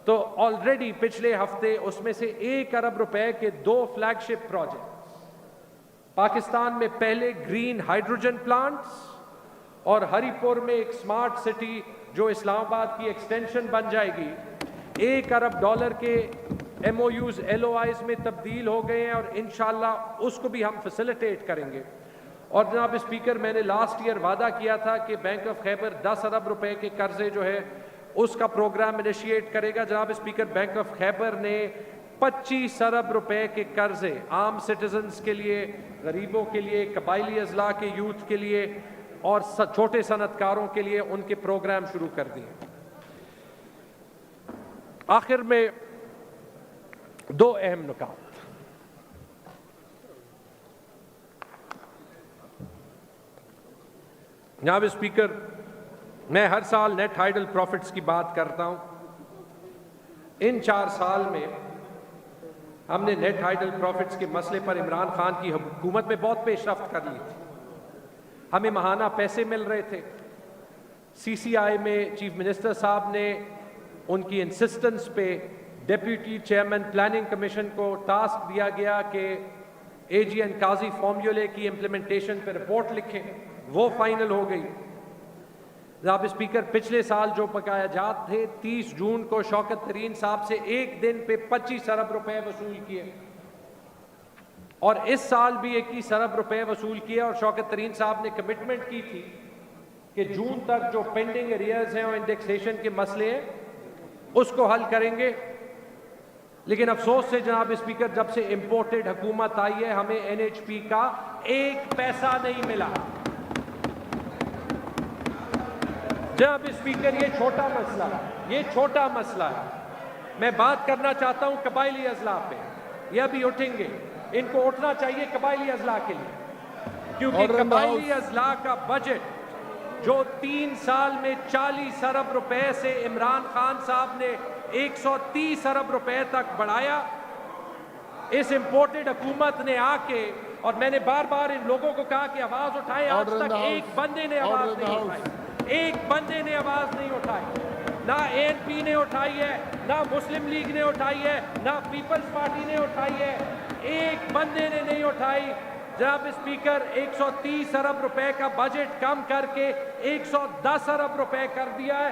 تو آلریڈی پچھلے ہفتے اس میں سے 1 ارب روپے کے 2 فلیگ شپ پروجیکٹس پاکستان میں، پہلے گرین ہائیڈروجن پلانٹس، اور ہری پور میں ایک سمارٹ سٹی جو اسلام آباد کی ایکسٹینشن بن جائے گی، 1 ارب ڈالر کے MOUs LOIs میں تبدیل ہو گئے ہیں، اور انشاءاللہ اس کو بھی ہم فیسیلیٹیٹ کریں گے۔ اور جناب اسپیکر، میں نے لاسٹ ایئر وعدہ کیا تھا کہ بینک آف خیبر 10 ارب روپے کے قرضے جو ہے اس کا پروگرام انیشیٹ کرے گا۔ جناب اسپیکر، بینک آف خیبر نے 25 ارب روپے کے قرضے عام سٹیزنز کے لیے، غریبوں کے لیے، قبائلی اضلاع کے یوتھ کے لیے، اور چھوٹے صنعت کاروں کے لیے ان کے پروگرام شروع کر دیے۔ آخر میں 2 اہم نکات۔ جناب اسپیکر، میں ہر سال نیٹ ہائیڈل پروفٹس کی بات کرتا ہوں۔ ان 4 سال میں ہم نے نیٹ ہائیڈل پروفٹس کے مسئلے پر عمران خان کی حکومت میں بہت پیش رفت کر لی تھی۔ ہمیں ماہانہ پیسے مل رہے تھے۔ CCI میں چیف منسٹر صاحب نے ان کی انسسٹنس پہ ڈیپیوٹی چیئرمین پلاننگ کمیشن کو ٹاسک دیا گیا کہ AG and قاضی فارمولے کی امپلیمنٹیشن پہ رپورٹ لکھیں، وہ فائنل ہو گئی۔ جناب اسپیکر، پچھلے سال جو بقایا جات تھے، 30 جون کو شوکت ترین صاحب سے ایک دن پہ 25 ارب روپے وصول کیے، اور اس سال بھی 21 ارب روپے وصول کیے، اور شوکت ترین صاحب نے کمٹمنٹ کی تھی کہ جون تک جو پینڈنگ ایریئرز ہیں اور انڈیکسیشن کے مسئلے ہیں اس کو حل کریں گے۔ لیکن افسوس سے جناب اسپیکر، جب سے امپورٹڈ حکومت آئی ہے، ہمیں NHP کا 1 پیسہ نہیں ملا۔ جناب اسپیکر، یہ چھوٹا مسئلہ ہے، یہ چھوٹا مسئلہ ہے۔ میں بات کرنا چاہتا ہوں قبائلی اضلاع پہ، یہ ابھی اٹھیں گے، ان کو اٹھنا چاہیے قبائلی اضلاع کے لیے، کیونکہ قبائلی اضلاع کا بجٹ جو 3 سال میں 40 ارب روپے سے عمران خان صاحب نے 130 ارب روپے تک بڑھایا، اس امپورٹڈ حکومت نے آ کے، اور میں نے بار بار ان لوگوں کو کہا کہ آواز اٹھائیں، آج تک ایک بندے نے آواز نہیں اٹھائی، ایک بندے نے آواز نہیں اٹھائی، نہ ANP نے اٹھائی ہے، نہ مسلم لیگ نے اٹھائی ہے، نہ پیپلز پارٹی نے اٹھائی ہے، ایک بندے نے نہیں اٹھائی۔ جناب اسپیکر، 130 ارب روپے کا بجٹ کم کر کے 110 ارب روپے کر دیا ہے۔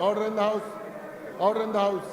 Order in the House. Order in the House.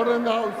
Order in the House.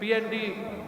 PND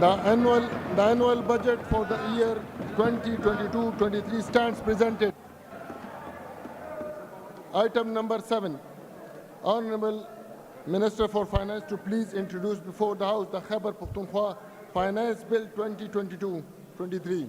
The annual budget for the year 2022-23 stands presented. Item number 7. Honorable Minister for Finance to please introduce before the House the Khyber Pakhtunkhwa Finance Bill 2022-23.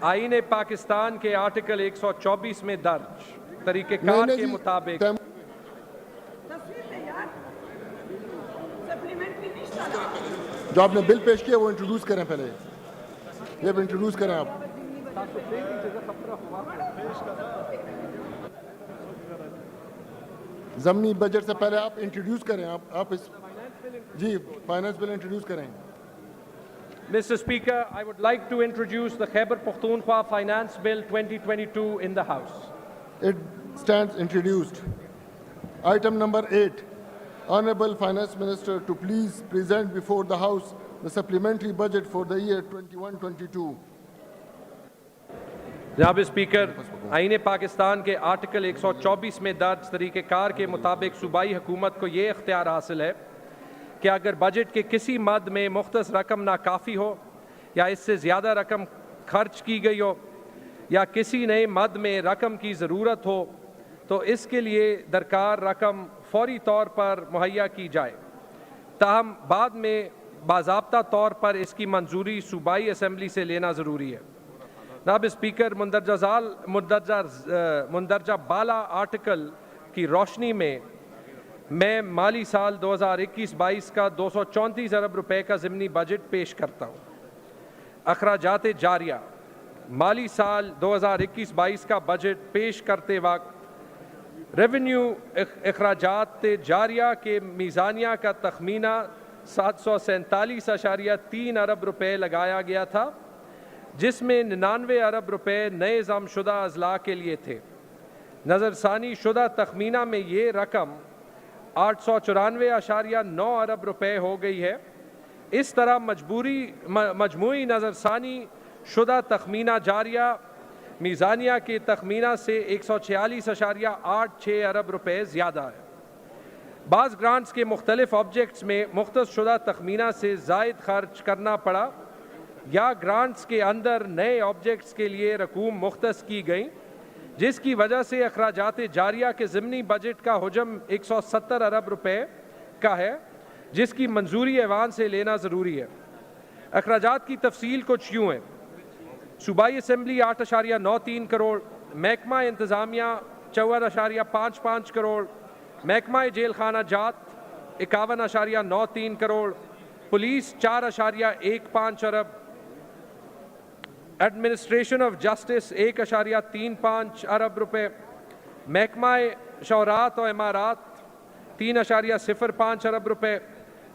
آئین پاکستان کے article 124 میں درج طریقہ کار کے مطابق جو آپ نے بل پیش کیا وہ انٹروڈیوس کریں پہلے. یہ انٹروڈیوس کریں آپ. ضمنی بجٹ سے پہلے آپ انٹروڈیوس کریں. آپ اس جی فائنانس بل انٹروڈیوس کریں. Mr. Speaker, I would like to introduce the Khyber Pakhtunkhwa Finance Bill 2022 in the House. It stands introduced. Item number 8. Honorable Finance Minister to please present before the House the supplementary budget for the year 21-22. جناب speaker, آئین پاکستان کے article 124 میں درج طریقہ کار کے مطابق صوبائی حکومت کو یہ اختیار حاصل ہے کہ اگر بجٹ کے کسی مد میں مختص رقم ناکافی ہو یا اس سے زیادہ رقم خرچ کی گئی ہو یا کسی نئے مد میں رقم کی ضرورت ہو تو اس کے لیے درکار رقم فوری طور پر مہیا کی جائے. تاہم بعد میں باضابطہ طور پر اس کی منظوری صوبائی اسمبلی سے لینا ضروری ہے. جناب اسپیکر، مندرجہ بالا آرٹیکل کی روشنی میں مالی سال 2021-22 کا 234 ارب روپے کا ضمنی بجٹ پیش کرتا ہوں. اخراجات جاریہ: مالی سال 2021-22 کا بجٹ پیش کرتے وقت ریونیو اخراجات جاریہ کے میزانیہ کا تخمینہ 747.3 ارب روپے لگایا گیا تھا، جس میں 99 ارب روپے نئے ضم شدہ اضلاع کے لیے تھے. نظر ثانی شدہ تخمینہ میں یہ رقم 894.9 ارب روپے ہو گئی ہے. اس طرح مجموعی نظر ثانی شدہ تخمینہ جاریہ میزانیہ کے تخمینہ سے 146.86 ارب روپے زیادہ ہے. بعض گرانٹس کے مختلف آبجیکٹس میں مختص شدہ تخمینہ سے زائد خرچ کرنا پڑا یا گرانٹس کے اندر نئے آبجیکٹس کے لیے رقوم مختص کی گئیں، جس کی وجہ سے اخراجات جاریہ کے ضمنی بجٹ کا حجم 170 ارب روپے کا ہے، جس کی منظوری ایوان سے لینا ضروری ہے. اخراجات کی تفصیل کچھ یوں ہے: صوبائی اسمبلی 8.93 کروڑ، محکمہ انتظامیہ 54.55 کروڑ، محکمہ جیل خانہ جات 51.93 crore, police 4.15 Arab, administration of justice 1.35 ارب روپے، محکمہ شعرات و عمارات 3.05 ارب روپے،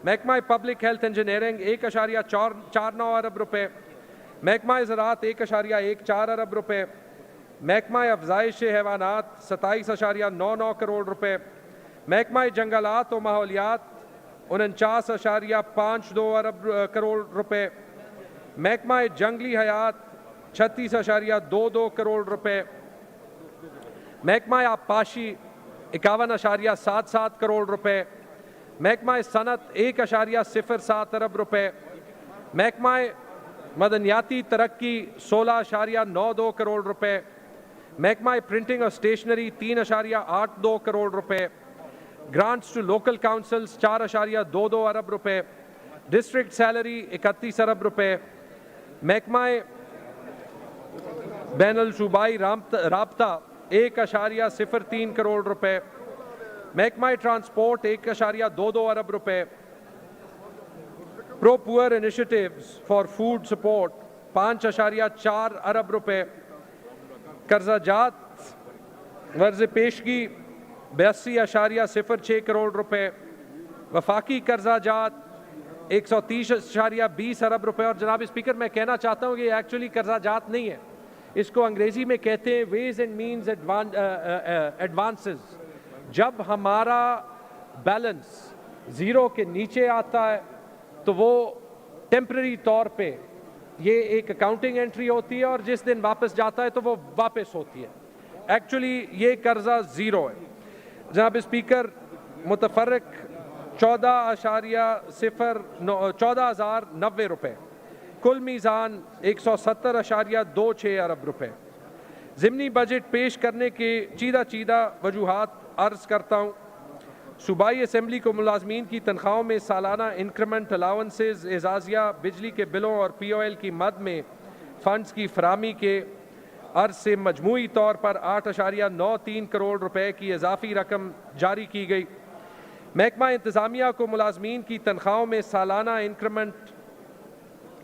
محکمہ پبلک ہیلتھ انجینئرنگ 1.49 ارب روپے، محکمہ زراعت 1.14 ارب روپے، محکمہ افزائش حیوانات 27.99 کروڑ روپے، محکمہ جنگلات و ماحولیات 49.52 کروڑ روپے، محکمہ جنگلی حیات 36.22 کروڑ روپے، محکمہ آبپاشی 51.77 کروڑ روپے، محکمہ صنعت 1.07 ارب روپے، محکمہ مدنیاتی ترقی 16.92 کروڑ روپے، محکمہ پرنٹنگ اور اسٹیشنری 3.82 کروڑ روپے، گرانٹس ٹو لوکل کاؤنسلز 4.22 ارب روپے، ڈسٹرکٹ سیلری 31 ارب روپے، محکمہ بین الصوبائی رابطہ 1.03 کروڑ روپے، محکمہ ٹرانسپورٹ 1.22 ارب روپے، پرو پور انیشیٹیوز فار فوڈ سپورٹ 5.4 ارب روپے، قرضہ جات ورز پیشگی 82.06 کروڑ روپے، وفاقی قرضہ جات 130.20 ارب روپے. اور جناب اسپیکر میں کہنا چاہتا ہوں کہ یہ ایکچولی قرضہ جات نہیں ہے، اس کو انگریزی میں کہتے ہیں ویز اینڈ مینز ایڈوانسز. جب ہمارا بیلنس زیرو کے نیچے آتا ہے تو وہ ٹیمپرری طور پہ یہ ایک اکاؤنٹنگ انٹری ہوتی ہے، اور جس دن واپس جاتا ہے تو وہ واپس ہوتی ہے. ایکچولی یہ قرضہ زیرو ہے. جناب اسپیکر، متفرق 14,090 روپے، کل میزان 170.26 ارب روپے. ضمنی بجٹ پیش کرنے کے چیدہ وجوہات عرض کرتا ہوں. صوبائی اسمبلی کو ملازمین کی تنخواہوں میں سالانہ انکریمنٹ الاؤنسز، اعزازیہ، بجلی کے بلوں اور پی او ایل کی مد میں فنڈز کی فراہمی کے عرض سے مجموعی طور پر 8.93 کروڑ روپے کی اضافی رقم جاری کی گئی۔ محکمہ انتظامیہ کو ملازمین کی تنخواہوں میں سالانہ increment,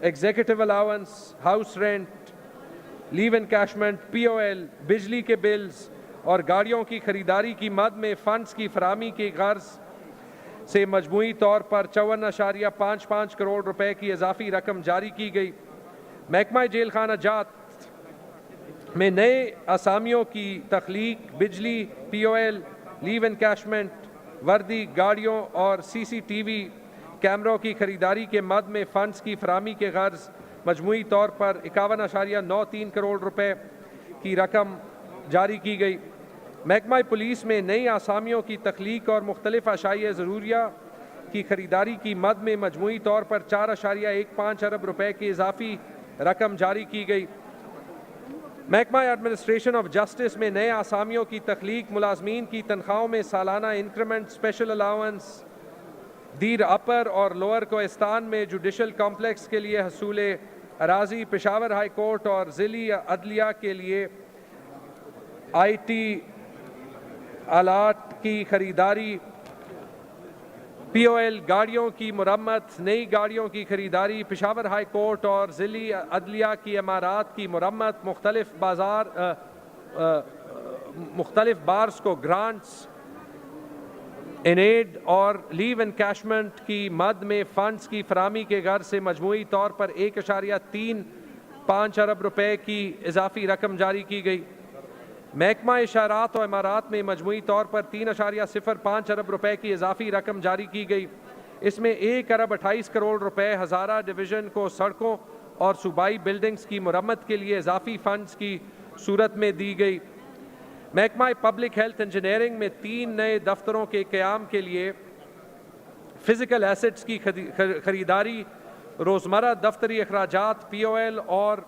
executive allowance, house rent, leave encashment, P O L, بجلی کے بلز اور گاڑیوں کی خریداری کی مد میں فنڈز کی فراہمی کی غرض سے مجموعی طور پر 54.55 کروڑ روپے کی اضافی رقم جاری کی گئی۔ محکمہ جیل خانہ جات میں نئے اسامیوں کی تخلیق، بجلی، پی او ایل، لیو انکیشمنٹ، وردی، گاڑیوں اور سی سی ٹی وی کیمروں کی خریداری کے مد میں فنڈز کی فراہمی کے غرض مجموعی طور پر 51.93 کروڑ روپے کی رقم جاری کی گئی۔ محکمہ پولیس میں نئی آسامیوں کی تخلیق اور مختلف اشیاء ضروریہ کی خریداری کی مد میں مجموعی طور پر 4.15 ارب روپے کی اضافی رقم جاری کی گئی۔ محکمہ ایڈمنسٹریشن آف جسٹس میں نئے آسامیوں کی تخلیق، ملازمین کی تنخواہوں میں سالانہ انکریمنٹ، اسپیشل الاؤنس، دیر اپر اور لوئر کوہستان میں جوڈیشل کمپلیکس کے لیے حصول اراضی، پشاور ہائی کورٹ اور ضلعی عدلیہ کے لیے آئی ٹی آلات کی خریداری، پی او ایل، گاڑیوں کی مرمت، نئی گاڑیوں کی خریداری، پشاور ہائی کورٹ اور ضلعی عدلیہ کی عمارات کی مرمت، مختلف بارز کو گرانٹس، انیڈ اور لیو انکیشمنٹ کی مد میں فنڈز کی فراہمی کے غرض سے مجموعی طور پر 1.35 ارب روپے کی اضافی رقم جاری کی گئی۔ محکمہ اشارات و عمارات میں مجموعی طور پر 3.05 ارب روپے کی اضافی رقم جاری کی گئی۔ اس میں 1.28 کروڑ روپے ہزارہ ڈویژن کو سڑکوں اور صوبائی بلڈنگز کی مرمت کے لیے اضافی فنڈز کی صورت میں دی گئی۔ محکمہ پبلک ہیلتھ انجینئرنگ میں 3 نئے دفتروں کے قیام کے لیے فزیکل ایسٹس کی خریداری، روزمرہ دفتری اخراجات، پی او ایل اور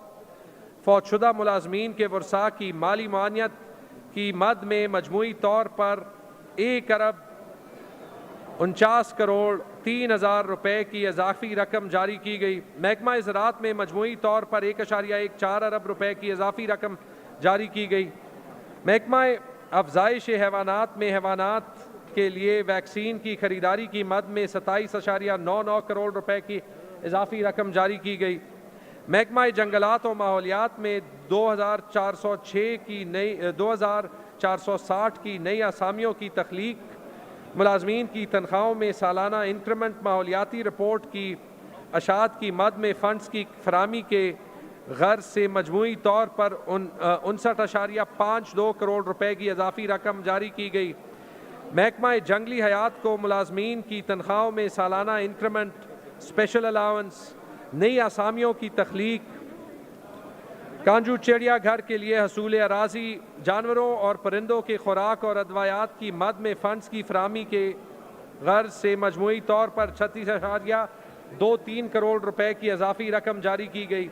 فوت شدہ ملازمین کے ورثاء کی مالی معاونت کی مد میں مجموعی طور پر 1.49 کروڑ 3 ہزار روپے کی اضافی رقم جاری کی گئی۔ محکمہ زراعت میں مجموعی طور پر 1.14 ارب روپے کی اضافی رقم جاری کی گئی۔ محکمہ افزائش حیوانات میں حیوانات کے لیے ویکسین کی خریداری کی مد میں 27.99 کروڑ روپے کی اضافی رقم جاری کی گئی۔ محکمہ جنگلات و ماحولیات میں 2460 کی نئی اسامیوں کی تخلیق، ملازمین کی تنخواہوں میں سالانہ انکریمنٹ، ماحولیاتی رپورٹ کی اشاعت کی مد میں فنڈز کی فراہمی کے غرض سے مجموعی طور پر 59.52 کروڑ روپے کی اضافی رقم جاری کی گئی۔ محکمہ جنگلی حیات کو ملازمین کی تنخواہوں میں سالانہ انکریمنٹ، اسپیشل الاؤنس، نئی آسامیوں کی تخلیق، کانجو چڑیا گھر کے لیے حصول اراضی، جانوروں اور پرندوں کے خوراک اور ادویات کی مد میں فنڈز کی فراہمی کے غرض سے مجموعی طور پر 36.23 کروڑ روپے کی اضافی رقم جاری کی گئی۔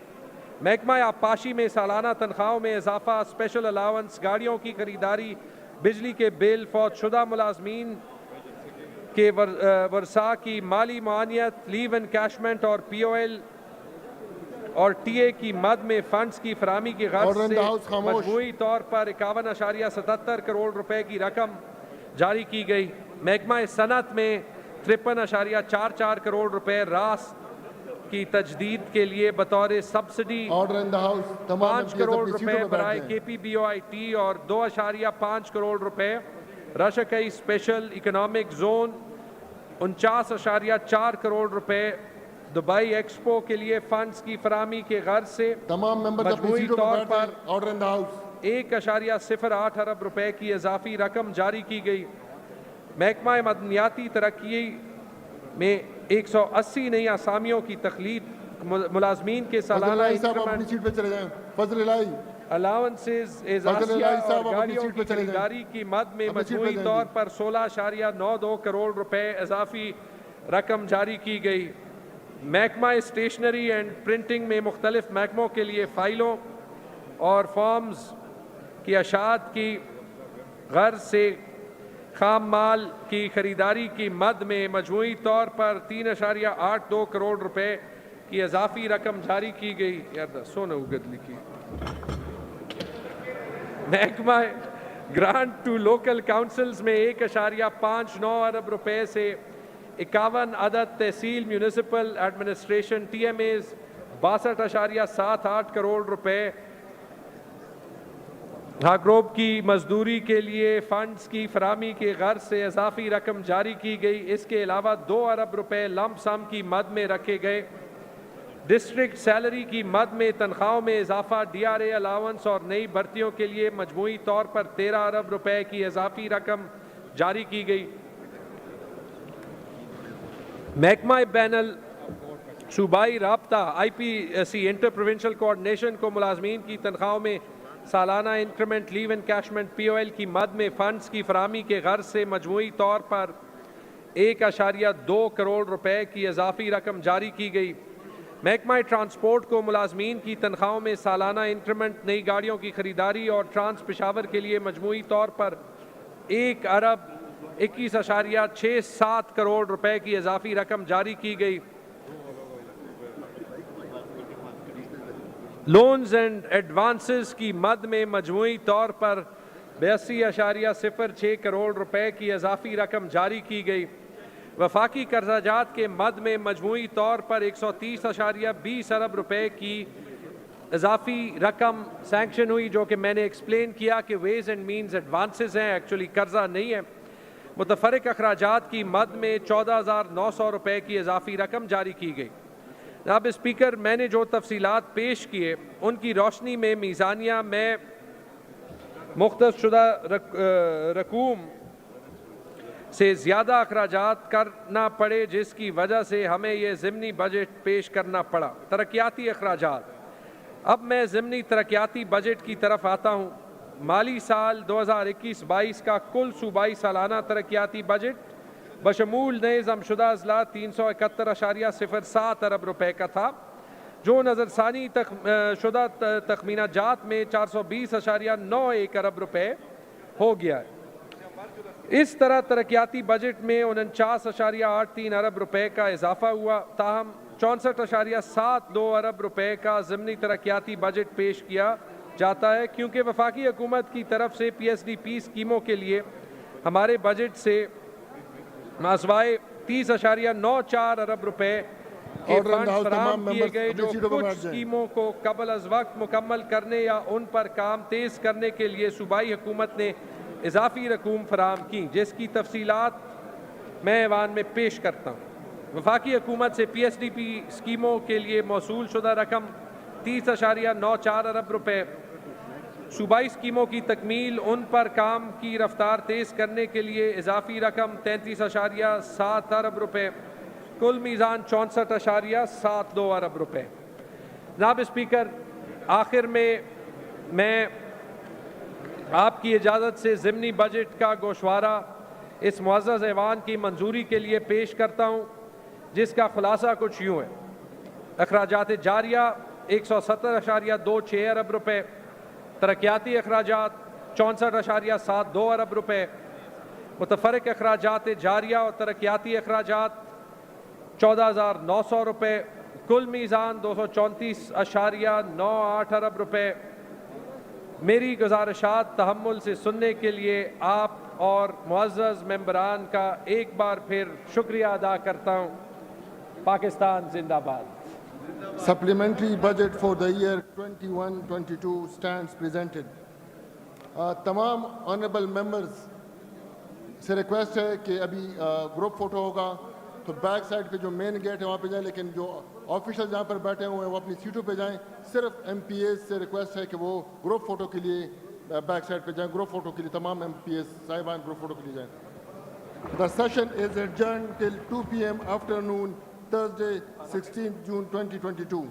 محکمہ آبپاشی میں سالانہ تنخواہوں میں اضافہ، اسپیشل الاؤنس، گاڑیوں کی خریداری، بجلی کے بل، فوت شدہ ملازمین کے ورثاء کی مالی معاونت، لیو انکیشمنٹ اور پی او ایل اور ٹی اے کی مد میں فنڈز کی فراہمی کی غرض سے مجموعی طور پر 51.77 کروڑ روپے کی رقم جاری کی گئی۔ محکمہ صنعت میں 53.44 کروڑ روپے راس کی تجدید کے لیے بطور سبسڈی، 5 کروڑ روپے برائے کے پی بی او آئی ٹی اور 2.5 کروڑ روپے رشکئی اسپیشل اکنامک زون، 49.4 کروڑ روپے دبئی ایکسپو کے لیے فنڈز کی فراہمی کے غرض سے مجموعی طور پر 1.08 ارب روپے کی اضافی رقم جاری کی گئی۔ محکمہ معدنیاتی ترقی میں 180 نئی اسامیوں کی تخلیق، ملازمین کے سالانہ الاؤنسز، اضافیہ اور گاڑیوں کی خریداری کی مد میں مجموعی طور پر 16.92 کروڑ روپے اضافی رقم جاری کی گئی۔ محکمہ اسٹیشنری اینڈ پرنٹنگ میں مختلف محکموں کے لیے فائلوں اور فارمز کی اشاعت کی غرض سے خام مال کی خریداری کی مد میں مجموعی طور پر 3.82 کروڑ روپے کی اضافی رقم جاری کی گئی. یار سونا اگد لکھی. محکمہ گرانٹ ٹو لوکل کاؤنسلز میں 1.59 ارب روپے سے 51 عدد tehsil municipal administration T M As 62.78 crore روپے ہاگروب کی مزدوری کے لیے فنڈز کی فراہمی کے غرض سے اضافی رقم جاری کی گئی. اس کے علاوہ 2 ارب روپے لمپ سم کی مد میں رکھے گئے. ڈسٹرکٹ سیلری کی مد میں تنخواہوں میں اضافہ, ڈی آر اے الاؤنس اور نئی بھرتیوں کے لیے مجموعی طور پر 13 ارب روپے کی اضافی رقم جاری کی گئی. محکمہ بین صوبائی رابطہ آئی پی سی انٹر پروونشل کوآرڈینیشن کو ملازمین کی تنخواہوں میں سالانہ انکریمنٹ, لیو انکیشمنٹ, پی او ایل کی مد میں فنڈز کی فراہمی کے غرض سے مجموعی طور پر 1.2 کروڑ روپے کی اضافی رقم جاری کی گئی. محکمہ ٹرانسپورٹ کو ملازمین کی تنخواہوں میں سالانہ انکریمنٹ, نئی گاڑیوں کی خریداری اور ٹرانس پشاور کے لیے مجموعی طور پر 1 ارب 21.67 کروڑ روپے کی اضافی رقم جاری کی گئی. لونز اینڈ ایڈوانسز کی مد میں مجموعی طور پر 82.06 کروڑ روپے کی اضافی رقم جاری کی گئی. وفاقی قرضہ جات کے مد میں مجموعی طور پر 130.20 ارب روپے کی اضافی رقم سینکشن ہوئی, جو کہ میں نے ایکسپلین کیا کہ ویز اینڈ مینز ایڈوانسز ہیں, ایکچولی قرضہ نہیں ہے. متفرق اخراجات کی مد میں 14,900 روپے کی اضافی رقم جاری کی گئی. جناب اسپیکر, میں نے جو تفصیلات پیش کیے ان کی روشنی میں میزانیہ میں مختص شدہ رقوم سے زیادہ اخراجات کرنا پڑے, جس کی وجہ سے ہمیں یہ ضمنی بجٹ پیش کرنا پڑا. ترقیاتی اخراجات. اب میں ضمنی ترقیاتی بجٹ کی طرف آتا ہوں. مالی سال 2021-22 کا کل صوبائی سالانہ ترقیاتی بجٹ بشمول نئے ضم شدہ اضلاع 371.07 ارب روپے کا تھا, جو نظر ثانی شدہ تخمینہ جات میں 420.91 ارب روپے ہو گیا ہے. اس طرح ترقیاتی بجٹ میں 49.83 ارب روپے کا اضافہ ہوا. تاہم 64.72 ارب روپے کا ضمنی ترقیاتی بجٹ پیش کیا جاتا ہے, کیونکہ وفاقی حکومت کی طرف سے پی ایس ڈی پی اسکیموں کے لیے ہمارے بجٹ سے ماسوائے 30.94 ارب روپے کے فنڈ فراہم کیے گئے, جو کچھ اسکیموں کو قبل از وقت مکمل کرنے یا ان پر کام تیز کرنے کے لیے صوبائی حکومت نے اضافی رقوم فراہم کی, جس کی تفصیلات میں ایوان میں پیش کرتا ہوں. وفاقی حکومت سے پی ایس ڈی پی اسکیموں کے لیے موصول شدہ رقم 30.94 ارب روپے. صوبائی اسکیموں کی تکمیل, ان پر کام کی رفتار تیز کرنے کے لیے اضافی رقم 33.7 ارب روپے. کل میزان 64.72 ارب روپے. جناب اسپیکر, آخر میں آپ کی اجازت سے ضمنی بجٹ کا گوشوارہ اس معزز ایوان کی منظوری کے لیے پیش کرتا ہوں, جس کا خلاصہ کچھ یوں ہے. اخراجات جاریہ 170.26 ارب روپے. ترقیاتی اخراجات 64.72 ارب روپے. متفرق اخراجات جاریہ اور ترقیاتی اخراجات 14,900 روپے. کل میزان 234.98 ارب روپے. میری گزارشات تحمل سے سننے کے لیے آپ اور معزز ممبران کا ایک بار پھر شکریہ ادا کرتا ہوں. پاکستان زندہ باد. Supplementary budget for the year 21-22 stands presented. تمام honorable members سے ریکویسٹ ہے کہ ابھی گروپ فوٹو ہوگا تو بیک سائڈ پہ جو مین گیٹ ہے وہاں پہ جائیں, لیکن جو آفیشل جہاں پر بیٹھے ہوئے ہیں وہ اپنی سیٹوں پہ جائیں. صرف ایم پی ایز سے ریکویسٹ ہے کہ وہ گروپ فوٹو کے لیے بیک سائڈ پہ جائیں. گروپ فوٹو کے لیے تمام ایم پی ایز صاحبان گروپ فوٹو کے لیے جائیں. The session is adjourned till 2 p.m. afternoon, Thursday, 16th June 2022.